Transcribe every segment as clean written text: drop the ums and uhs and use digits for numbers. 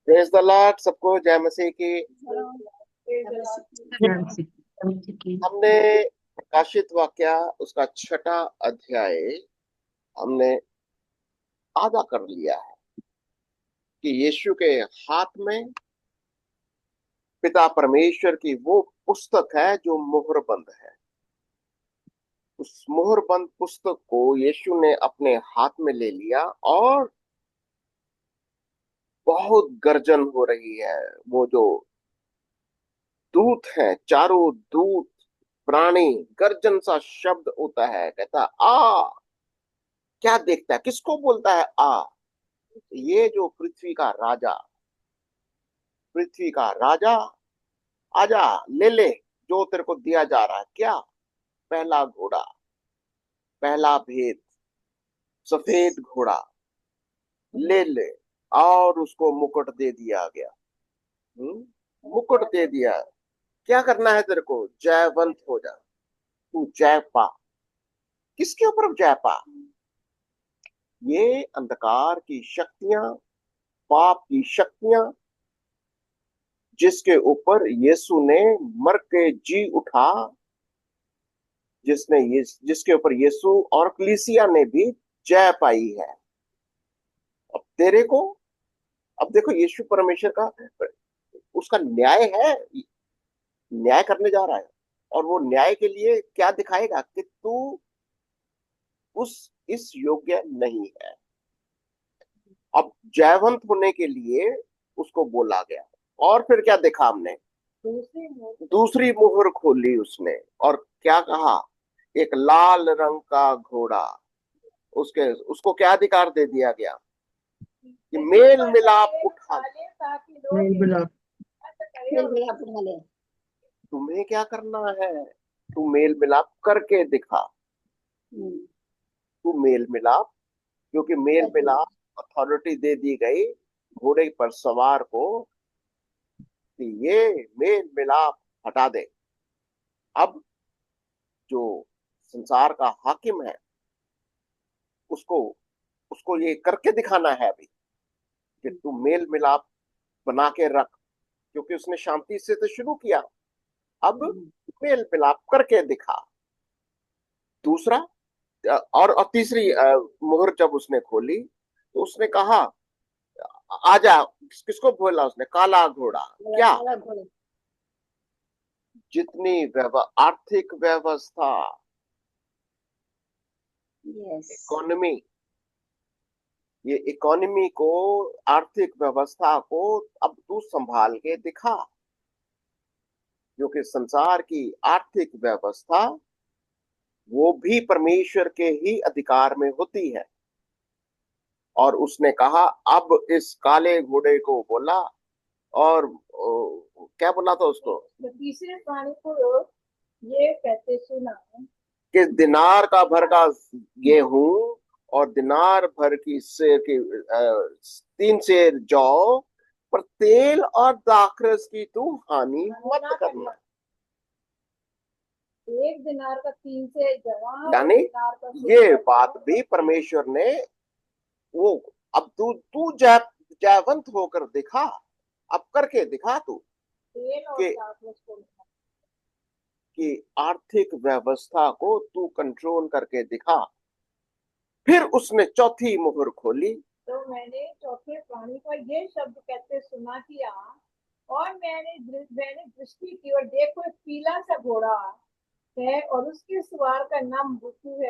Praise the Lord, सबको जय मसीह की। हमने प्रकाशित वाक्य उसका छठा अध्याय हमने आधा कर लिया है कि यीशु के हाथ में पिता परमेश्वर की वो पुस्तक है जो मुहरबंद है। उस मुहरबंद पुस्तक को यीशु ने अपने हाथ में ले लिया और बहुत गर्जन हो रही है। वो जो दूत है, चारों दूत प्राणी, गर्जन सा शब्द होता है, कहता आ। क्या देखता है, किसको बोलता है आ? ये जो पृथ्वी का राजा, आजा, ले ले जो तेरे को दिया जा रहा है। क्या? पहला घोड़ा, पहला भेद, सफेद घोड़ा, ले ले। और उसको मुकुट दे दिया गया। मुकुट दे दिया। क्या करना है तेरे को? जयवंत हो जा, तू जय पा। किसके ऊपर जय पा? ये अंधकार की शक्तियां, पाप की शक्तियां, जिसके ऊपर यीशु ने मर के जी उठा, जिसके ऊपर यीशु और कलीसिया ने भी जय पाई है। अब तेरे को, अब देखो यीशु परमेश्वर का उसका न्याय है, न्याय करने जा रहा है। और वो न्याय के लिए क्या दिखाएगा कि तू उस इस योग्य नहीं है। अब जयवंत होने के लिए उसको बोला गया। और फिर क्या देखा हमने? दूसरी मोहर खोली उसने और क्या कहा? एक लाल रंग का घोड़ा। उसके उसको क्या अधिकार दे दिया गया कि मेल मिलाप उठा। मेल मिलाप तुम्हें क्या करना है? तू मेल मिलाप करके दिखा। तू मेल मिलाप, क्योंकि मेल मिलाप अथॉरिटी दे दी गई घोड़े पर सवार को कि ये मेल मिलाप हटा दे। अब जो संसार का हाकिम है, उसको उसको ये करके दिखाना है अभी कि तू मेल मिलाप बना के रख, क्योंकि उसने शांति से तो शुरू किया। अब मेल मिलाप करके दिखा। दूसरा और तीसरी मुहर जब उसने खोली तो उसने कहा आजा। किसको बोला उसने? काला घोड़ा। क्या? जितनी आर्थिक व्यवस्था, इकोनॉमी, ये इकोनॉमी को, आर्थिक व्यवस्था को अब तू संभाल के दिखा, क्योंकि संसार की आर्थिक व्यवस्था वो भी परमेश्वर के ही अधिकार में होती है। और उसने कहा, अब इस काले घोड़े को बोला और क्या बोला था उसको? तो तीसरे प्राणी को ये कहते सुना कि दिनार का भर का गेहूं और दिनार भर की सेर की 3 सेर जौ, पर तेल और दाखरस की तू हानि मत करना। एक दिनार का 3 से जमा, यानी ये बात भी परमेश्वर ने वो, अब तू तू जयवंत होकर दिखा। अब करके दिखा तू कि आर्थिक व्यवस्था को तू कंट्रोल करके दिखा। फिर उसने चौथी मुहर खोली। तो मैंने चौथे प्राणी का ये शब्द कहते सुना किया, और मैंने दृष्टि की और देखो एक पीला सा घोड़ा है और उसके सवार का नाम मृत्यु है।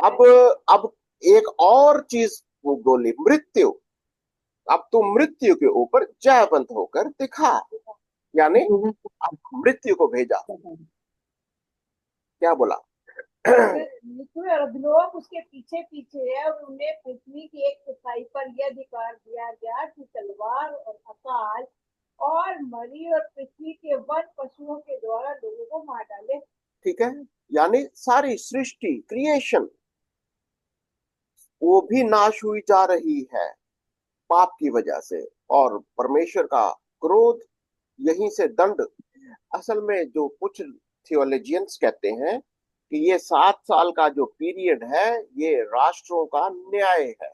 अब एक और चीज वो बोली, मृत्यु। अब तू मृत्यु के ऊपर जयवंत होकर दिखा। यानी अब मृत्यु को भेजा। क्या बोला? मृत्यु और लोग उसके पीछे पीछे है, और उन्हें पृथ्वी की एक चौथाई पर यह अधिकार दिया गया कि तलवार और अकाल और मरी और पृथ्वी के वन पशुओं के द्वारा लोगों को मार डाले। ठीक है, यानी सारी सृष्टि, क्रिएशन, वो भी नाश हुई जा रही है पाप की वजह से। और परमेश्वर का क्रोध, यहीं से दंड। असल में जो कुछ थियोलॉजियंस कहते हैं कि ये 7 साल का जो पीरियड है, ये राष्ट्रों का न्याय है।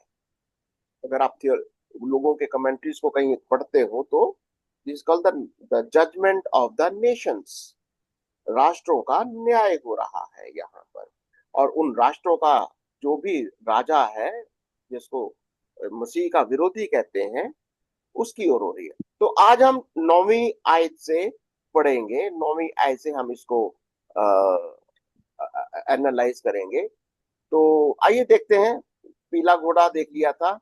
अगर आप लोगों के कमेंट्रीज को कहीं पढ़ते हो तो this called the judgement of the nations. राष्ट्रों का न्याय हो रहा है यहाँ पर, और उन राष्ट्रों का जो भी राजा है, जिसको मसीह का विरोधी कहते हैं, उसकी ओर हो रही है। तो आज हम 9वीं आयत से पढ़ेंगे, 9वीं आयत से हम इसको एनालाइज करेंगे। तो आइए देखते हैं। पीला घोड़ा देख लिया था,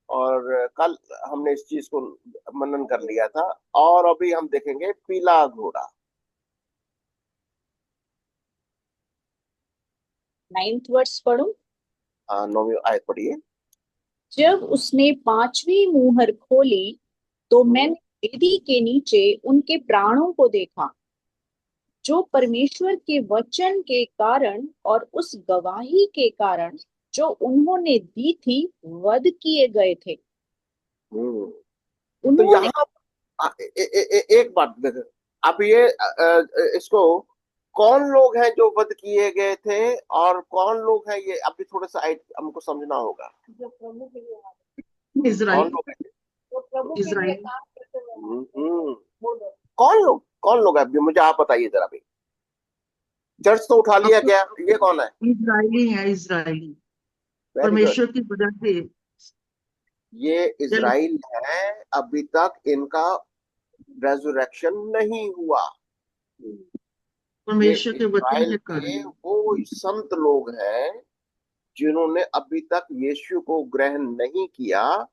और कल हमने इस चीज को मनन कर लिया था, और अभी हम देखेंगे पीला घोड़ा। 9th वर्स पढ़ूं। 9वीं आयत पढ़िए। जब उसने 5वीं मुहर खोली तो मैंने वेदी के नीचे उनके प्राणों को देखा, जो परमेश्वर के वचन के कारण और उस गवाही के कारण जो उन्होंने दी थी वध किए गए थे। हम्म। तो उन्होंने यहाँ एक बात देखो। अब ये इसको कौन लोग हैं जो वध किए गए थे, और कौन लोग हैं, ये अभी थोड़ा सा हमको समझना होगा। जो प्रभु के लिए कौन इज़राइल लोग हैं? जो प्रभु के लिए इज़राइल काम करते हुए हम्म। वो लोग। कौन लोग हैं, अभी मुझे आप बताइए जरा भी। चर्च तो उठा लिया अब क्या, ये कौन है? इज़राइली है, इज़राइली वेरी गुड। परमेश्वर की वजह से ये जल इजराइल है, अभी तक इनका रेजरेक्शन नहीं हुआ। ये परमेश्वर के वचन इजराइल के के कारण। वो संत लोग हैं जिन्होंने अभी तक यीशु को ग्रहण नहीं किया,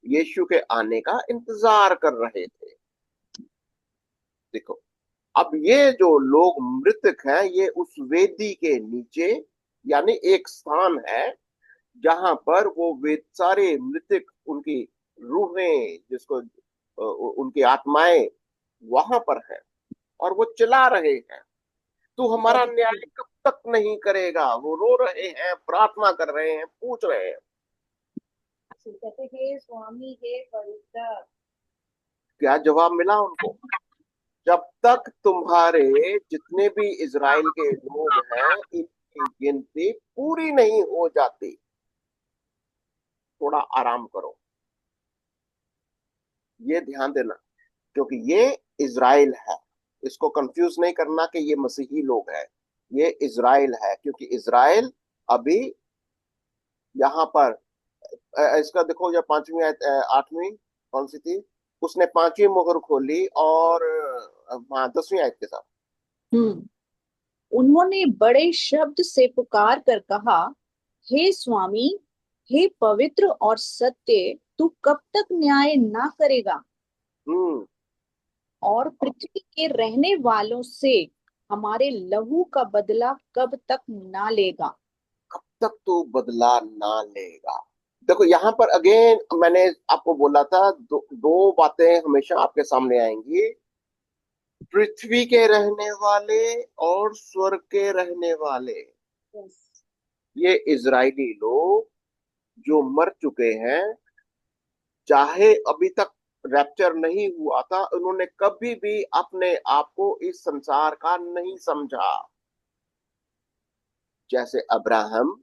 यीशु के आने का इंतजार कर रहे थे। देखो, अब ये जो लोग मृतक हैं, ये उस वेदी के नीचे, यानी एक स्थान है जहां पर वो वे सारे मृतक, उनकी रूहें, जिसको उनकी आत्माएं वहां पर है, और वो चिल्ला रहे हैं, तू हमारा न्याय कब तक नहीं करेगा। वो रो रहे हैं, प्रार्थना कर रहे हैं, पूछ रहे हैं। कहते हे स्वामी हे पवित्र। क्या जवाब मिला उनको? जब तक तुम्हारे जितने भी इजराइल के लोग हैं, इनकी गिनती पूरी नहीं हो जाती, थोड़ा आराम करो। ये ध्यान देना, क्योंकि ये इजराइल है। इसको कंफ्यूज नहीं करना कि ये मसीही लोग हैं। ये इजराइल है, क्योंकि इजराइल अभी यहाँ पर इसका देखो, जब 5वीं 8वीं कौन सी थी, उसने 5वीं मोहर खोली, और हाँ, 10वीं आयत के साथ। उन्होंने बड़े शब्द से पुकार कर कहा, हे स्वामी, हे पवित्र और सत्य, तू कब तक न्याय ना करेगा हम्म। और पृथ्वी के रहने वालों से हमारे लहू का बदला कब तक ना लेगा। कब तक तू बदला ना लेगा। देखो, यहाँ पर अगेन मैंने आपको बोला था, दो बातें हमेशा आपके सामने आएंगी। पृथ्वी के रहने वाले और स्वर्ग के रहने वाले। ये इजरायली लोग जो मर चुके हैं, चाहे अभी तक रैप्चर नहीं हुआ था, उन्होंने कभी भी अपने आप को इस संसार का नहीं समझा। जैसे अब्राहम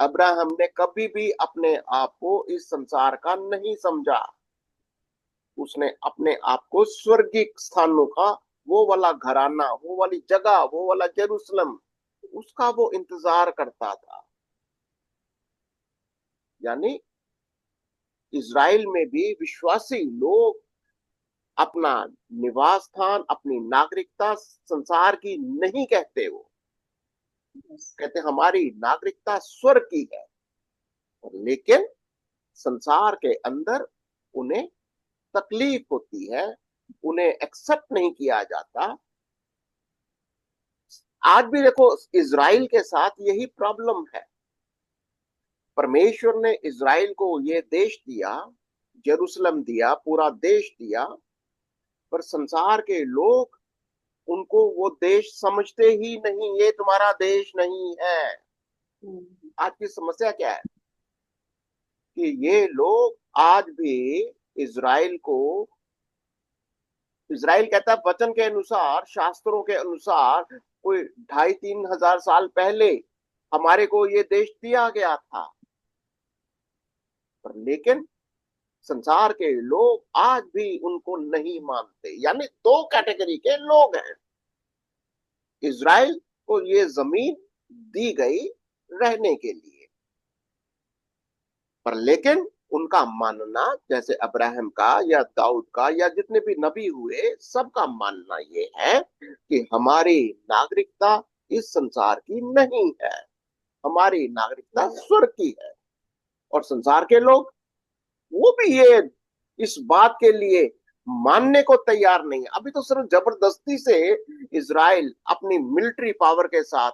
अब्राहम ने कभी भी अपने आप को इस संसार का नहीं समझा। उसने अपने आप को स्वर्गिक स्थानों का, वो वाला घराना, वो वाली जगह, वो वाला जेरूसलम, उसका वो इंतजार करता था। यानी इजराइल में भी विश्वासी लोग अपना निवास स्थान, अपनी नागरिकता संसार की नहीं कहते। वो कहते हमारी नागरिकता स्वर्ग की है, लेकिन संसार के अंदर उन्हें तकलीफ होती है, उन्हें एक्सेप्ट नहीं किया जाता। आज भी देखो, इजराइल के साथ यही प्रॉब्लम है। परमेश्वर ने इजराइल को ये देश दिया, जेरूसलम दिया, पूरा देश दिया, पर संसार के लोग उनको वो देश समझते ही नहीं। ये तुम्हारा देश नहीं है। आज की समस्या क्या है कि ये लोग आज भी इजराइल को, इजराइल कहता है वचन के अनुसार, शास्त्रों के अनुसार, कोई 2,500-3,000 साल पहले हमारे को ये देश दिया गया था, पर लेकिन संसार के लोग आज भी उनको नहीं मानते। यानी दो कैटेगरी के लोग हैं। इज़राइल को ये जमीन दी गई रहने के लिए, पर लेकिन उनका मानना, जैसे अब्राहम का या दाऊद का या जितने भी नबी हुए, सबका मानना ये है कि हमारी नागरिकता इस संसार की नहीं है, हमारी नागरिकता स्वर्ग की है। और संसार के लोग, वो भी ये इस बात के लिए मानने को तैयार नहीं है। अभी तो सिर्फ जबरदस्ती से इज़राइल अपनी मिलिट्री पावर के साथ,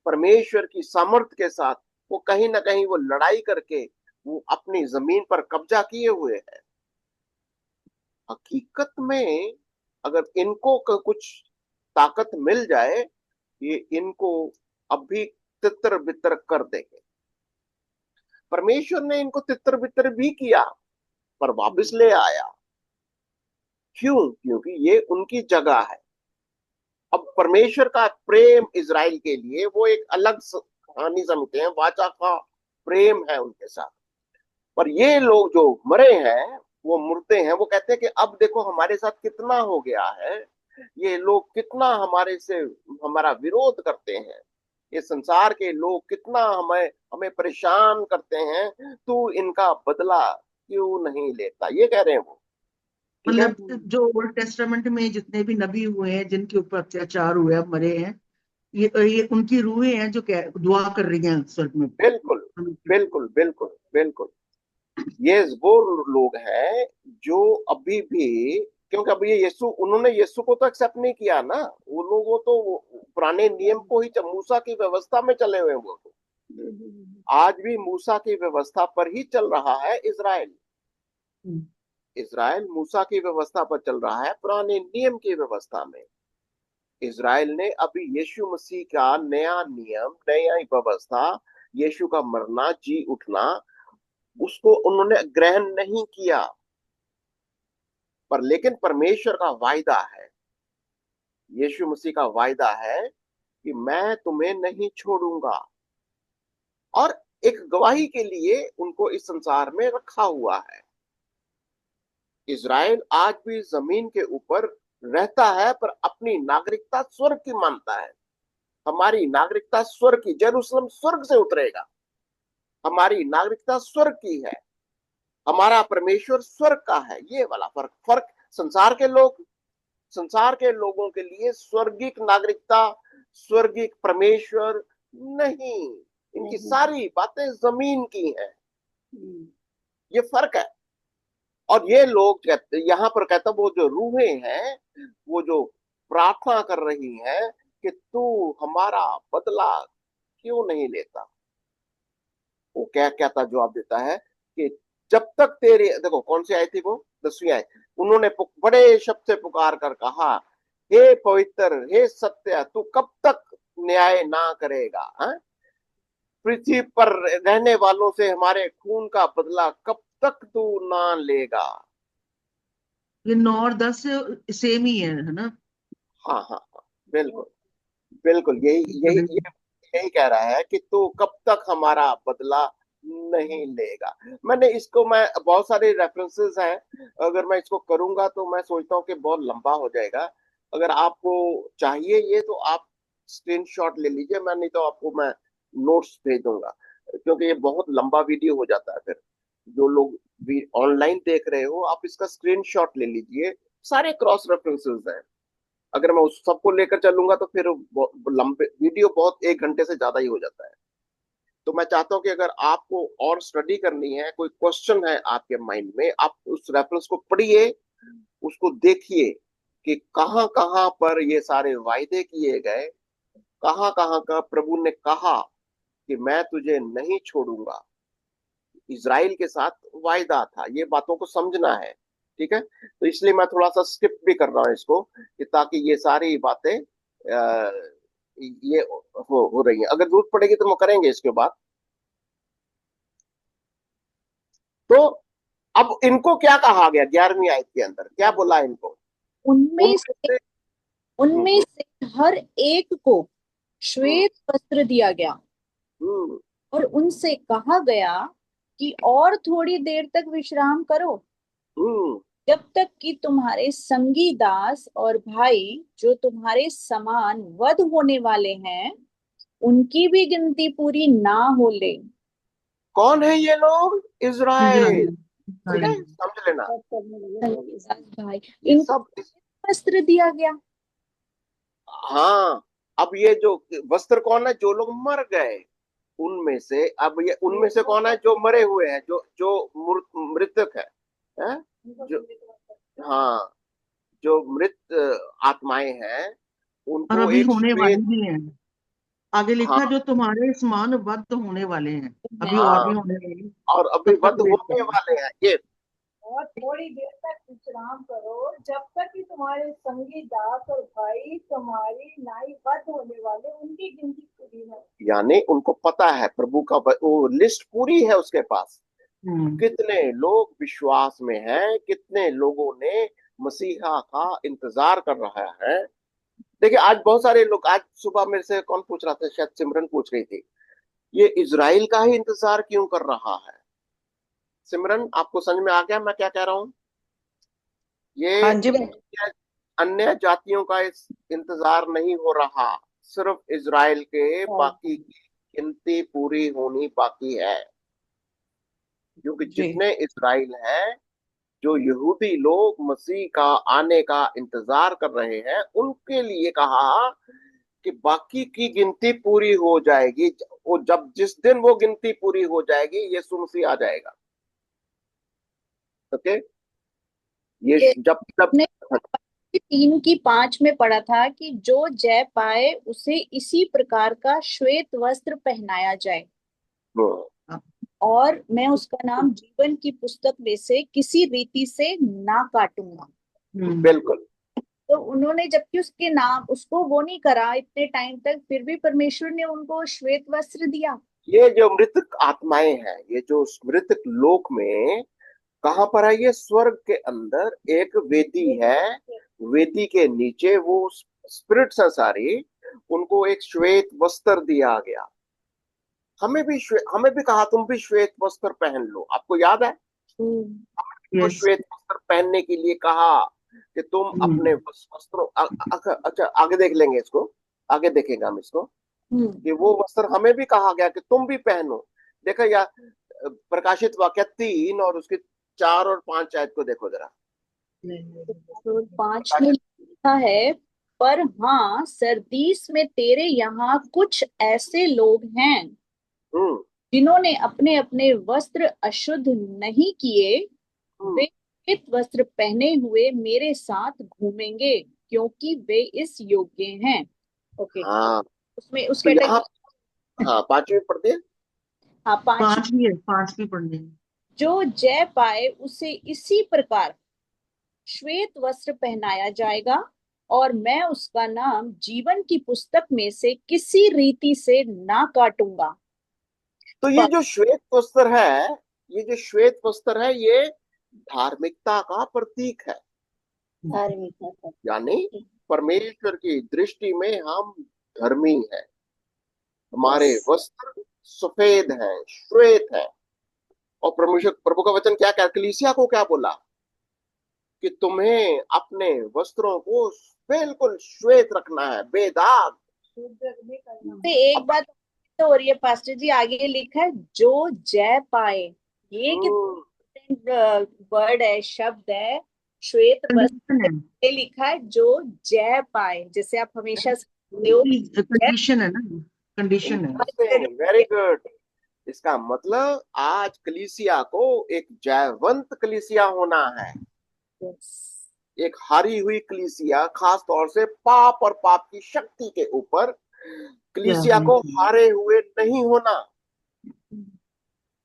परमेश्वर की सामर्थ्य के साथ, वो कहीं ना कहीं वो लड़ाई करके वो अपनी जमीन पर कब्जा किए हुए है। हकीकत में अगर इनको कुछ ताकत मिल जाए, ये इनको अभी तितर बितर कर देंगे। परमेश्वर ने इनको तितर बितर भी किया, पर वापस ले आया। क्यों? क्योंकि ये उनकी जगह है। अब परमेश्वर का प्रेम इज़राइल के लिए वो एक अलग कहानी समझते हैं, वाचा का प्रेम है उनके साथ। पर ये लोग जो मरे हैं, वो मुर्दे हैं, वो कहते हैं कि अब देखो हमारे साथ कितना हो गया है, ये लोग कितना हमारे से हमारा विरोध करते हैं, ये संसार के लोग कितना हमें हमें परेशान करते हैं, तू इनका बदला क्यों नहीं लेता, ये कह रहे हैं वो। ठीक है। मतलब जो ओल्ड टेस्टामेंट में जितने भी नबी हुए हैं जिनके ऊपर अत्याचार हुए हैं, मरे हैं, ये उनकी रूहें हैं जो दुआ कर रही हैं स्वर्ग में। बिल्कुल बिल्कुल बिल्कुल बिल्कुल। ये वो लोग हैं जो अभी भी, क्योंकि अभी ये यीशु, उन्होंने यीशु को तो एक्सेप्ट नहीं किया ना, वो लोग तो पुराने नियम को ही, मूसा की व्यवस्था में चले हुए हैं वो तो। आज भी मूसा की व्यवस्था पर ही चल रहा है इज़राइल। इज़राइल मूसा की व्यवस्था पर चल रहा है, पुराने नियम की व्यवस्था में। इज़राइल ने अभी यीशु मसीह का नया नियम, नया व्यवस्था, यीशु का मरना जी उठना, उसको उन्होंने ग्रहण नहीं किया। पर लेकिन परमेश्वर का वायदा है, यीशु मसीह का वायदा है कि मैं तुम्हें नहीं छोड़ूंगा। और एक गवाही के लिए उनको इस संसार में रखा हुआ है। इज़राइल आज भी जमीन के ऊपर रहता है, पर अपनी नागरिकता स्वर्ग की मानता है। हमारी नागरिकता स्वर्ग की, जेरूसलम स्वर्ग से उतरेगा, हमारी नागरिकता स्वर्ग की है, हमारा परमेश्वर स्वर्ग का है। ये वाला फर्क फर्क संसार के लोग, संसार के लोगों के लिए स्वर्गिक नागरिकता, स्वर्गिक परमेश्वर नहीं, इनकी सारी बातें जमीन की हैं। ये फर्क है। और ये लोग कहते, यहाँ पर कहता, वो जो रूहें हैं, वो जो प्रार्थना कर रही हैं कि तू हमारा बदला क्यों नहीं लेता, वो क्या कहता, जवाब देता है कि जब तक तेरे, देखो कौन सी आई थी वो, 10वीं आई, उन्होंने बड़े शब्द से पुकार कर कहा, हे पवित्र, हे सत्य, तू कब तक न्याय ना करेगा, हाँ? पृथ्वी पर रहने वालों से हमारे खून का बदला कब तक तू ना लेगा। ये 9 और 10 सेम ही है ना? हाँ हाँ हाँ, बिल्कुल बिल्कुल, यही यही यही कह रहा है कि तू कब तक हमारा बदला नहीं लेगा। मैंने इसको, मैं बहुत सारे रेफरेंसेस हैं, अगर मैं इसको करूंगा तो मैं सोचता हूँ कि बहुत लंबा हो जाएगा। अगर आपको चाहिए ये तो आप स्क्रीनशॉट ले लीजिए, मैं नहीं तो आपको मैं नोट्स भेज दूंगा, क्योंकि ये बहुत लंबा वीडियो हो जाता है फिर। जो लोग भी ऑनलाइन देख रहे हो, आप इसका स्क्रीनशॉट ले लीजिए, सारे क्रॉस रेफरेंसेस हैं। अगर मैं उस सबको लेकर चलूंगा तो फिर लंबे वीडियो, बहुत 1 घंटे से ज्यादा ही हो जाता है। तो मैं चाहता हूँ कि अगर आपको और स्टडी करनी है, कोई क्वेश्चन है आपके माइंड में, आप उस रेफरेंस को पढ़िए, उसको देखिए कि कहाँ कहाँ पर ये सारे वायदे किए गए, कहाँ कहाँ का प्रभु ने कहा कि मैं तुझे नहीं छोड़ूंगा। इज़राइल के साथ वायदा था, ये बातों को समझना है। ठीक है, तो इसलिए मैं थोड़ा सा स्किप भी कर रहा हूँ इसको, कि ताकि ये सारी बातें ये हो रही है। अगर जरूरत पड़ेगी तो हम करेंगे इसके बाद। तो अब इनको क्या कहा गया 11वीं आयत के अंदर, क्या बोला इनको? उनमें उनमें से से उनमें से हर एक को हम्म, श्वेत वस्त्र दिया गया हम्म, और उनसे कहा गया कि और थोड़ी देर तक विश्राम करो, हम्म। जब तक कि तुम्हारे संगी दास और भाई जो तुम्हारे समान वध होने वाले हैं उनकी भी गिनती पूरी ना हो ले। कौन है ये लोग? इज़राइल। इजराइल। ठीक है, इजराइल। समझ लेना। सब करने लगे संगी होंगे। दास भाई, ये इनको सब। वस्त्र दिया गया। हाँ। अब ये जो वस्त्र कौन है? जो लोग मर गए उनमें से। अब ये उनमें से कौन है जो मरे हुए हैं, जो जो मृतक है? उनको जो, जीवित रखा। हाँ, जो मृत आत्माएं हैं और उनको अभी एक होने वाली श्वेत। भी है। आगे लिखा हाँ। जो तुम्हारे समान वध होने वाले हैं। अभी हैं। और हाँ, भी होने वाले, और अभी तब तक वध वेट होने करो। वाले हैं ये। और थोड़ी देर तक विश्राम करो, जब तक कि तुम्हारे संगी दास और भाई तुम्हारी नाई वध होने वाले उनकी गिनती पूरी न हो। यानी उनको पता है प्रभु का, वो लिस्ट पूरी है उसके पास। हम्म। कितने लोग विश्वास में हैं, कितने लोगों ने मसीहा का इंतजार कर रहा है। देखिए, आज बहुत सारे लोग, आज सुबह मेरे से कौन पूछ रहा था, शायद सिमरन पूछ रही थी, ये इज़राइल का ही इंतजार क्यों कर रहा है? सिमरन, आपको समझ में आ गया मैं क्या कह रहा हूँ? ये हाँ जी भाई। अन्य जातियों का इस इंतजार नहीं हो रहा, सिर्फ इज़राइल के बाकी की गिनती पूरी होनी बाकी है। क्योंकि जी जितने इज़राइल हैं, जो यहूदी लोग मसीह का आने का इंतजार कर रहे हैं, उनके लिए कहा कि बाकी की गिनती पूरी हो जाएगी। वो जब जिस दिन वो गिनती पूरी हो जाएगी, यीशु मसीह आ जाएगा। ओके। ये ये जब जब हमने 3:5 में पढ़ा था कि जो जय पाए उसे इसी प्रकार का श्वेत वस्त्र पहनाया जाए, और मैं उसका नाम जीवन की पुस्तक में से किसी रीति से ना काटूंगा। बिल्कुल। तो उन्होंने जबकि उसके नाम उसको वो नहीं करा इतने टाइम तक, फिर भी परमेश्वर ने उनको श्वेत वस्त्र दिया। ये जो मृतक आत्माएं हैं, ये जो मृतक लोक में, कहाँ पर है? ये स्वर्ग के अंदर एक वेदी है। वेदी के नीचे वो स्पिरिट्स हैं सारी, उनको एक श्वेत वस्त्र दिया गया। हमें भी कहा तुम भी श्वेत वस्त्र पहन लो, आपको याद है? तो यस। श्वेत वस्त्र पहनने के लिए कहा कि तुम अपने वस्त्रों अच्छा, आगे देख लेंगे इसको, आगे देखेंगे हम इसको, कि वो वस्त्र हमें भी कहा गया कि तुम भी पहनो। देखो या प्रकाशित वाक्य 3 और उसके 4 और 5 आयत को देखो जरा। तो 5 में प्रकाशित। लिखा है, पर हाँ सरदीस में तेरे यहाँ कुछ ऐसे लोग हैं हम्म। जिन्होंने अपने अपने वस्त्र अशुद्ध नहीं किए, हम्म। वे श्वेत वस्त्र पहने हुए मेरे साथ घूमेंगे क्योंकि वे इस योग्य हैं। ओके, हाँ। उसमें उस तो यहाँ, कैटेगरी। हाँ, 5वीं पढ़ते हैं। हाँ, 5। 5 भी है, 5 भी पढ़ने हैं। जो जय पाए उसे इसी प्रकार श्वेत वस्त्र पहनाया जाएगा, और मैं उसका नाम जीवन की पुस्तक में से किसी रीति से ना काटूंगा। तो ये जो श्वेत वस्त्र है, ये जो श्वेत वस्त्र है, ये धार्मिकता का प्रतीक है। धार्मिक यानी परमेश्वर की दृष्टि में हम धर्मी हैं। हमारे वस्त्र सफेद हैं, श्वेत हैं। और परमेश्वर, प्रभु का वचन क्या कह, कलीसिया को क्या बोला? कि तुम्हें अपने वस्त्रों को बिल्कुल श्वेत रखना है, बेदाग। शुद्ध करना। तो एक बात तो हो रही है पास्टर जी, आगे लिखा है जो जय पाए। ये हम्म। कितना वर्ड है, शब्द है, श्वेत कंडीशन वस्त्र है। पे लिखा है जो जय पाए, जैसे आप हमेशा सुनते हो जय कंडीशन है ना, कंडीशन है। Interesting, very good. इसका मतलब आज कलीसिया को एक जयवंत कलीसिया होना है। एक हारी हुई कलीसिया, खास तौर से पाप और पाप की शक्ति के ऊपर कलीसिया को हारे हुए नहीं होना।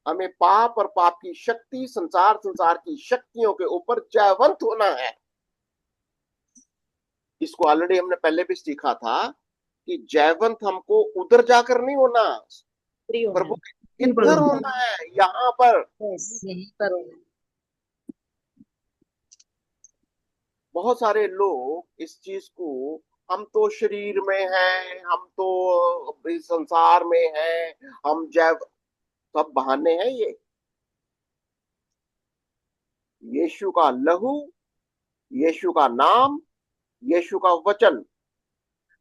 हमें पाप और पाप की शक्ति, संसार की शक्तियों के ऊपर जयवंत होना है। इसको ऑलरेडी हमने पहले भी सीखा था कि जयवंत हमको उधर जाकर नहीं होना, फ्री होना प्रभु के इधर होना है, यहाँ पर। यही करो। बहुत सारे लोग इस चीज को, हम तो शरीर में हैं, हम तो इस संसार में हैं, हम जैव, सब बहाने हैं ये। यीशु का लहू, यीशु का नाम, यीशु का वचन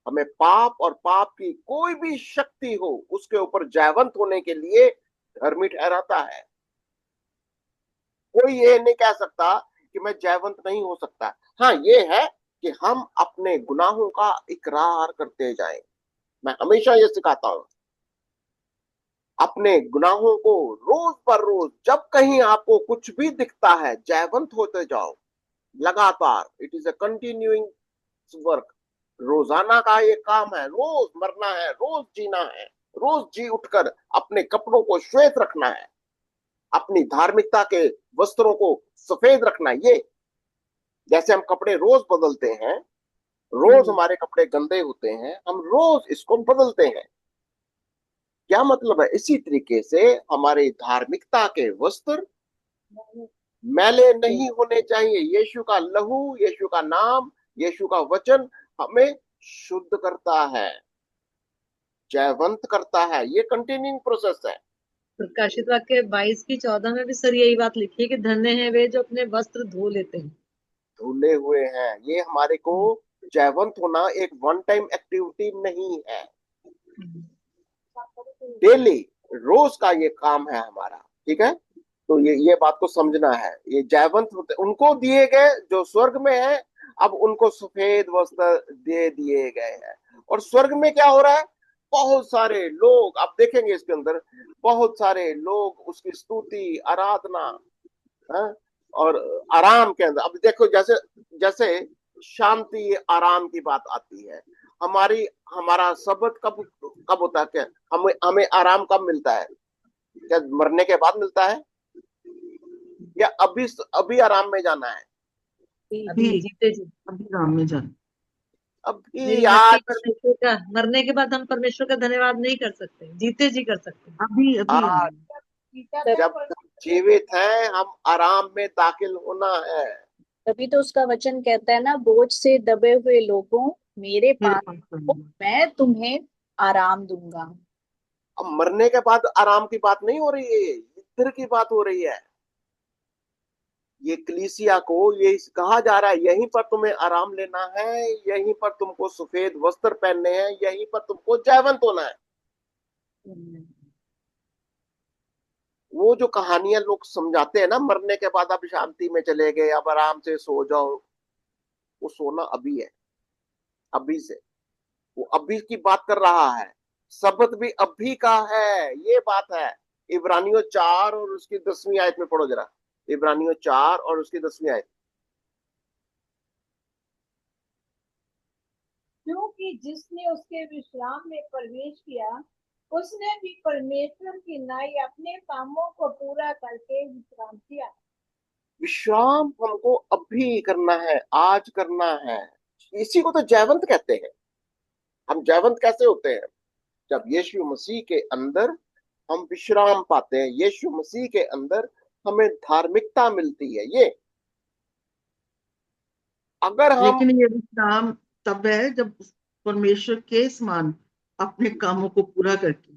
हमें पाप और पाप की कोई भी शक्ति हो उसके ऊपर जयवंत होने के लिए धर्मी ठहराता है। कोई ये नहीं कह सकता कि मैं जयवंत नहीं हो सकता। हाँ, ये है कि हम अपने गुनाहों का इकरार करते जाएं। मैं हमेशा ये सिखाता हूं, अपने गुनाहों को रोज पर रोज जब कहीं आपको कुछ भी दिखता है जयवंत होते जाओ लगातार। It is a continuing work. रोजाना का ये काम है, रोज मरना है, रोज जीना है, रोज जी उठकर अपने कपड़ों को श्वेत रखना है, अपनी धार्मिकता के वस्त्रों को सफेद रखना है। ये जैसे हम कपड़े रोज बदलते हैं, रोज हमारे कपड़े गंदे होते हैं, हम रोज इसको बदलते हैं। क्या मतलब है? इसी तरीके से हमारे धार्मिकता के वस्त्र मैले नहीं होने चाहिए। यीशु का लहू, यीशु का नाम, यीशु का वचन हमें शुद्ध करता है, जयवंत करता है। ये कंटिन्यूइंग प्रोसेस है। प्रकाशित वाक्य 22 की 14 में भी सर यही बात लिखी है कि धन्य है वे जो अपने वस्त्र धो लेते हैं। धुले हुए हैं, ये हमारे को जयवंत होना एक वन टाइम एक्टिविटी नहीं है, डेली रोज का ये काम है हमारा। ठीक है, तो ये बात को समझना है। ये जयवंत होते उनको दिए गए जो स्वर्ग में है, अब उनको सफेद वस्त्र दे दिए गए हैं। और स्वर्ग में क्या हो रहा है? बहुत सारे लोग, आप देखेंगे इसके अंदर बहुत सारे लोग उसकी स्तुति आराधना है, और आराम के अंदर। अब देखो, जैसे जैसे शांति आराम की बात आती है, हमारी हमारा सबक कब कब होता है? क्या हमें हमें आराम कब मिलता है? क्या मरने के बाद मिलता है, या अभी अभी आराम में जाना है? अभी जीते जी अभी राम में जाना। अभी मेरी यार, मट्टी परमेश्वर का, मरने के बाद हम परमेश्वर का धन्यवाद नहीं कर सकते, जीते जी कर सकते हैं। अभी अभी आज गीता था जब पर जीवित हैं हम, आराम में दाखिल होना है। तभी तो उसका वचन कहता है ना, बोझ से दबे हुए लोगों मेरे मेरे पास पास आओ, करना। मैं तुम्हें आराम दूंगा। अब मरने के बाद आराम की बात नहीं हो रही है, इधर की बात हो रही है। ये कलीसिया को ये कहा जा रहा है, यहीं पर तुम्हें आराम लेना है, यहीं पर तुमको सफेद वस्त्र पहनने हैं, यहीं पर तुमको जयवंत होना है। वो जो कहानियां लोग समझाते हैं ना, मरने के बाद आप शांति में चले गए, अब आराम से सो जाओ, वो सोना अभी है, अभी से। वो अभी की बात कर रहा है, शब्द भी अभी का है, ये बात है। इब्रानियों 4 और उसकी 10वीं आयत में पढ़ो जरा। इब्रानियों 4 और उसकी 10वीं आयत। क्योंकि जिसने उसके विश्राम में प्रवेश किया उसने भी परमेश्वर की नाई अपने कामों को पूरा करके विश्राम किया। विश्राम हमको अभी करना है, आज करना है। इसी को तो जयवंत कहते हैं। हम जयवंत कैसे होते हैं? जब यीशु मसीह के अंदर हम विश्राम पाते हैं, यीशु मसीह के अंदर हमें धार्मिकता मिलती है। ये अगर हम लेकिन ये विश्राम तब है जब परमेश्वर के समान अपने कामों को पूरा करके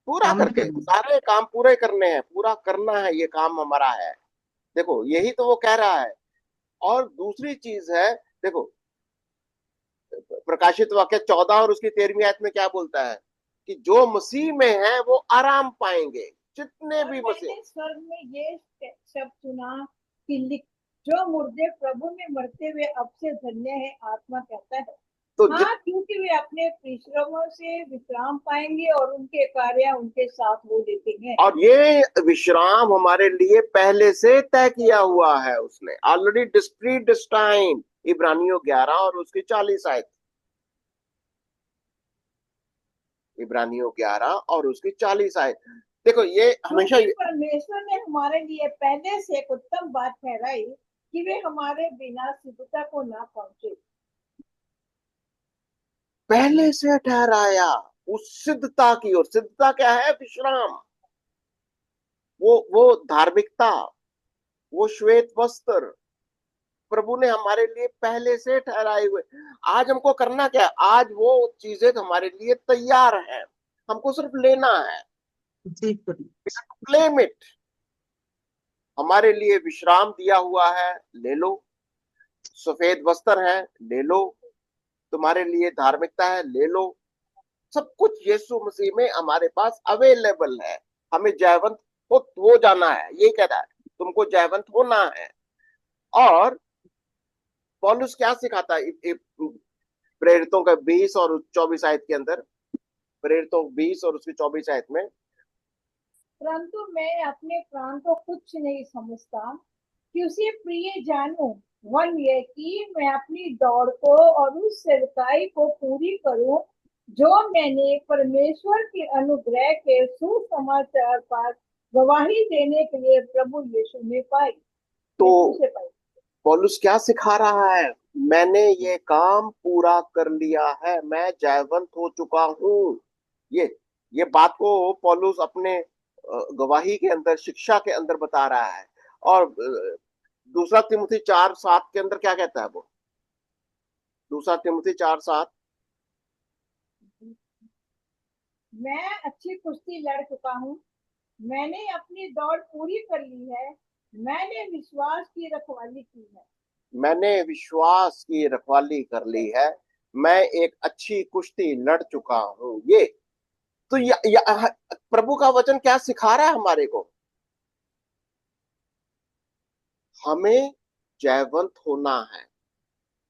पूरा काम भी करके, करना। सारे काम पूरे करने हैं, पूरा करना है, ये काम हमारा है। देखो, यही तो वो कह रहा है। और दूसरी चीज है, देखो प्रकाशित वाक्य 14 और उसकी 13वीं आयत में क्या बोलता है? कि जो मसीह में है वो आराम पाएंगे, जितने और भी मसीह। मैंने स्वर्ग में ये शब्द सुना कि लिख, जो मुर्दे प्रभु में मरते हुए अब से धन्य है, आत्मा कहता है। तो हाँ, क्योंकि वे अपने परिश्रमों से विश्राम पाएंगे और उनके कार्य उनके साथ वो देते हैं। और ये विश्राम हमारे लिए पहले से तय किया हुआ है, उसने ऑलरेडी प्री डिस्टाइम। इब्रानियों 11 और उसकी 40 आयत। इब्रानियों 11 और उसकी 40 आयत। देखो, ये हमेशा क्योंकि परमेश्वर ने हमारे लिए पहले से एक उत्तम बात ठहराई कि वे हमारे बिना सिद्धता को ना पहुंचे। पहले से ठहराया उस सिद्धता की ओर। सिद्धता क्या है? विश्राम। वो धार्मिकता, वो श्वेत वस्त्र प्रभु ने हमारे लिए पहले से ठहराए हुए। आज हमको करना क्या है? आज वो चीजें हमारे लिए तैयार है, हमको सिर्फ लेना है। जी करिए। Claim it. हमारे लिए विश्राम दिया हुआ है, ले लो। सफेद वस्त्र है, ले लो। तुम्हारे लिए धार्मिकता है, ले लो। सब कुछ यीशु मसीह में हमारे पास अवेलेबल है। हमें जयवंत हो जाना है, ये कह रहा है, तुमको जयवंत होना है। और पौलुस क्या सिखाता है प्रेरितों का 20 और 24 आयत के अंदर, प्रेरितों 20 और उसकी 24 आयत में, परंतु मैं अपने प्राण को कुछ नहीं समझता कि उसे प्रिय जानूं, वन ये कि मैं अपनी दौड़ को और उस सेवकाई को पूरी करूं जो मैंने परमेश्वर के अनुग्रह के सुसमाचार पर गवाही देने के लिए प्रभु यीशु में पाई, तो यीशु से पाई। पौलुस क्या सिखा रहा है? मैंने ये काम पूरा कर लिया है, मैं जयवंत हो चुका हूँ। ये बात को पौलुस अपने गवाही के अंदर, शिक्षा के अंदर बता रहा है। और दूसरा तिमुथी 4:7 के अंदर क्या कहता है वो? दूसरा तिमुथी 4:7, मैं अच्छी कुश्ती लड़ चुका हूँ, मैंने अपनी दौड़ पूरी कर ली है, मैंने विश्वास की रखवाली की है। मैंने विश्वास की रखवाली कर ली है, मैं एक अच्छी कुश्ती लड़ चुका हूँ। ये तो प्रभु का वचन क्या सिखा रहा है हमारे को? हमें जयवंत होना है।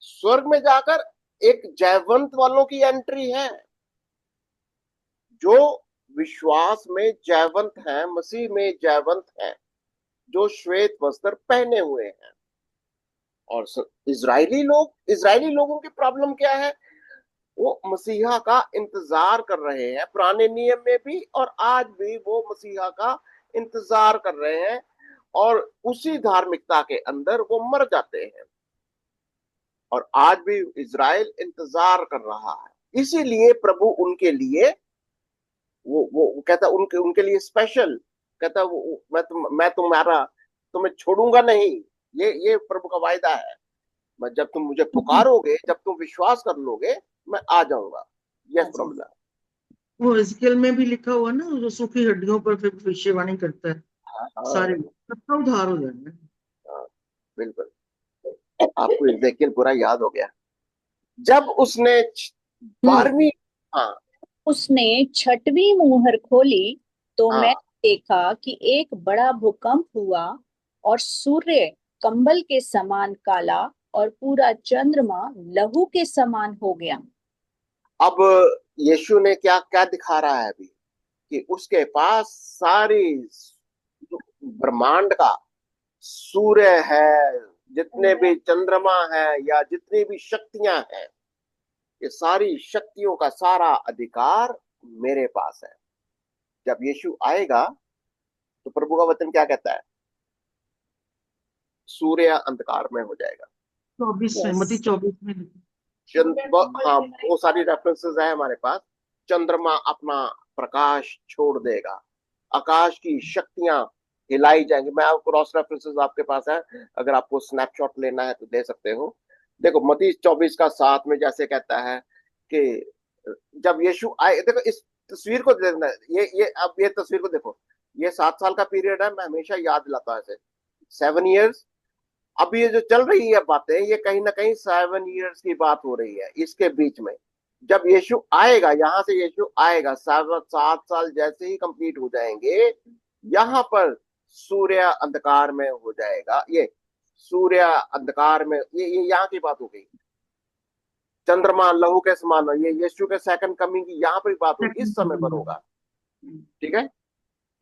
स्वर्ग में जाकर एक जयवंत वालों की एंट्री है, जो विश्वास में जयवंत है, मसीह में जयवंत है, जो श्वेत वस्त्र पहने हुए हैं। और इजरायली लोगों की प्रॉब्लम क्या है? वो मसीहा का इंतजार कर रहे हैं, पुराने नियम में भी और आज भी वो मसीहा का इंतजार कर रहे हैं, और उसी धार्मिकता के अंदर वो मर जाते हैं। और आज भी इजराइल इंतजार कर रहा है। इसीलिए प्रभु उनके लिए वो कहता है, उनके उनके लिए स्पेशल कहता है, मैं तुम्हारा तुम्हें छोड़ूंगा नहीं। ये प्रभु का वायदा है। मैं जब तुम मुझे पुकारोगे, जब तुम विश्वास कर लोगे, मैं आ जाऊंगा। यस प्रभु। वो हिजकिय्याल में भी लिखा हुआ ना, जो सूखी हड्डियों पर फिर भविष्यवाणी करता है, हाँ, सारे सबका उद्धार हो जाएगा। हाँ, बिल्कुल। आपको हिजकिय्याल पूरा याद हो गया। जब उसने 12वीं, हाँ उसने 6वीं मुहर खोली तो हाँ, मैं देखा कि एक बड़ा भूकंप हुआ और सूर्य कंबल के समान काला और पूरा चंद्रमा लहू के समान हो गया। अब यीशु ने क्या क्या दिखा रहा है अभी? कि उसके पास सारी ब्रह्मांड का सूर्य है, जितने भी चंद्रमा है, या जितनी भी शक्तियां हैं, ये सारी शक्तियों का सारा अधिकार मेरे पास है। जब यीशु आएगा तो प्रभु का वचन क्या कहता है? सूर्य अंधकार में हो जाएगा। 24 में, मत्ती 24 में लिखा। हाँ, वो सारी रेफरेंसेस है हमारे पास। चंद्रमा अपना प्रकाश छोड़ देगा, आकाश की शक्तियां हिलाई जाएंगी। मैं आपको क्रॉस रेफरेंसेस आपके पास है, अगर आपको स्नैपशॉट लेना है तो ले सकते हो। देखो मत्ती 24:7 में जैसे कहता है कि जब यीशु आए, देखो इस तस्वीर को देखना, ये तस्वीर को देखो। ये 7 साल का पीरियड है, मैं हमेशा याद दिलाता हूँ ऐसे, 7 इयर्स। अब ये जो चल रही है बातें, ये कहीं ना कहीं 7 इयर्स की बात हो रही है। इसके बीच में जब यीशु आएगा, यहां से यीशु आएगा, 7 साल जैसे ही कंप्लीट हो जाएंगे, यहाँ पर सूर्य अंधकार में हो जाएगा। ये सूर्य अंधकार में, ये यहाँ की बात हो गई। चंद्रमा लहू के समान, ये यीशु के सेकंड कमिंग की यहाँ पर बात होगी, इस समय पर होगा। ठीक है।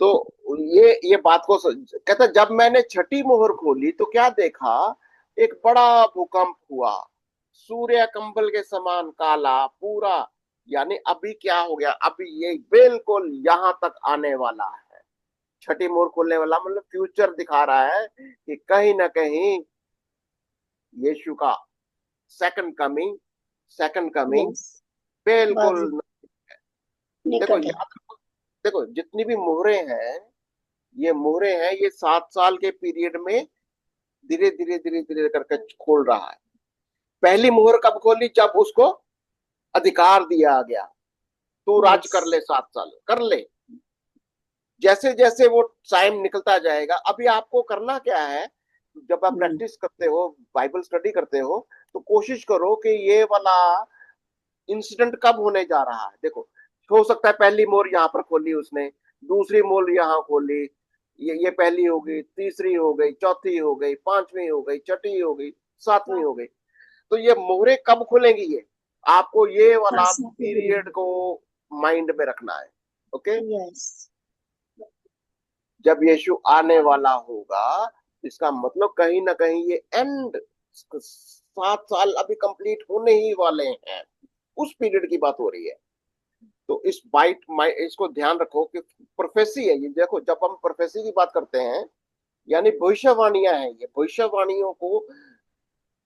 तो ये बात को कहता, जब मैंने 6ठी मोहर खोली तो क्या देखा? एक बड़ा भूकंप हुआ, सूर्य कंबल के समान काला पूरा। यानी अभी क्या हो गया? अभी ये बिल्कुल यहां तक आने वाला है। 6ठी मोहर खोलने वाला मतलब फ्यूचर दिखा रहा है कि कहीं ना कहीं यीशु का सेकंड कमिंग बिल्कुल। देखो याद रखो, देखो जितनी भी मोहरें हैं, ये 7 साल के पीरियड में धीरे धीरे धीरे धीरे करके खोल रहा है। पहली मोहर कब खोली? जब उसको अधिकार दिया गया, तू राज कर ले, 7 साल कर ले। जैसे जैसे वो टाइम निकलता जाएगा, अभी आपको करना क्या है, जब आप हम्म, प्रैक्टिस करते हो, बाइबल स्टडी करते हो, तो कोशिश करो कि ये वाला इंसिडेंट कब होने जा रहा है। देखो, हो सकता है पहली मोर यहाँ पर खोली उसने, दूसरी मोर यहाँ खोली, ये पहली हो गई, तीसरी हो गई, चौथी हो गई, पांचवी हो गई, छठी हो गई, सातवीं हो गई। तो ये मोहरें कब खुलेंगी, ये आपको ये वाला ऐसा तो पीरियड को माइंड में रखना है। Okay, yes. जब यीशु आने वाला होगा, इसका मतलब कहीं ना कहीं ये एंड, 7 साल अभी कंप्लीट होने ही वाले हैं, उस पीरियड की बात हो रही है। तो इस इसको ध्यान रखो कि प्रोफेसी है ये। देखो, जब हम प्रोफेसी की बात करते हैं, यानी भविष्यवाणियां हैं, ये भविष्यवाणियों को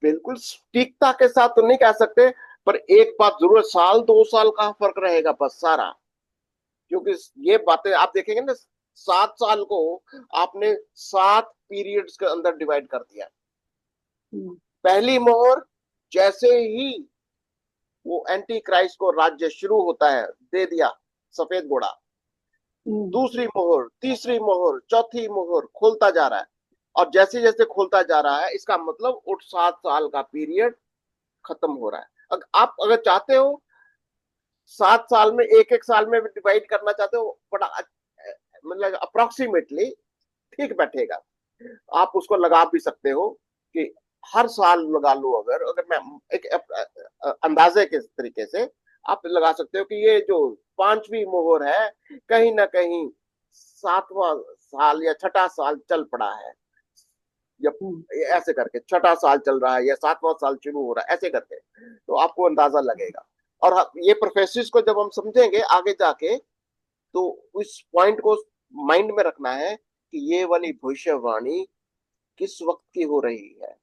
बिल्कुल सटीकता के साथ तो नहीं कह सकते, पर एक बात जरूर, साल 2 साल का फर्क रहेगा बस सारा। क्योंकि ये बातें आप देखेंगे ना, 7 साल को आपने 7 पीरियड्स के अंदर डिवाइड कर दिया। हम्म, पहली मोहर, जैसे ही वो एंटी क्राइस्ट को राज्य शुरू होता है, दे दिया सफेद घोड़ा। हम्म, दूसरी मोहर, तीसरी मोहर, चौथी मोहर, खोलता जा रहा है। और जैसे जैसे खोलता जा रहा है, इसका मतलब उठ 7 साल का पीरियड खत्म हो रहा है। आप अगर चाहते हो 7 साल में, एक एक साल में डिवाइड करना चाहते हो, बड़ा मतलब अप्रोक्सीमेटली ठीक बैठेगा। आप उसको लगा भी सकते हो कि हर साल लगा लो। अगर अगर मैं एक अंदाजे के तरीके से आप लगा सकते हो कि ये जो पांचवी मोहर है, कहीं ना कहीं 7वां साल या छठा साल चल पड़ा है, या हम्म, ऐसे करके छठा साल चल रहा है या 7वां साल शुरू हो रहा है, ऐसे करके तो आपको अंदाजा लगेगा। और ये प्रोफेसिस को जब हम समझेंगे आगे जाके, तो इस पॉइंट को माइंड में रखना है कि ये वाली भविष्यवाणी किस वक्त की हो रही है,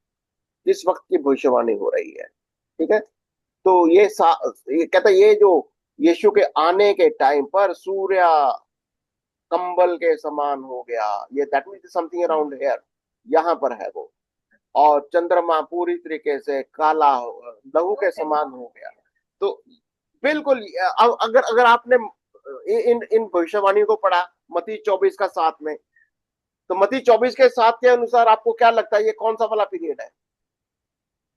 किस वक्त की भविष्यवाणी हो रही है। ठीक है, तो ये कहता है, ये जो यीशु के आने के टाइम पर सूर्य कंबल के समान हो गया, ये that means something around hair, यहाँ पर है वो। और चंद्रमा पूरी तरीके से काला लहू के समान हो गया। तो बिल्कुल, अगर अगर आपने इन इन भविष्यवाणी को पढ़ा, मत्ती 24 का 7 में, तो मत्ती 24 के 7 के अनुसार आपको क्या लगता है, ये कौन सा वाला पीरियड है?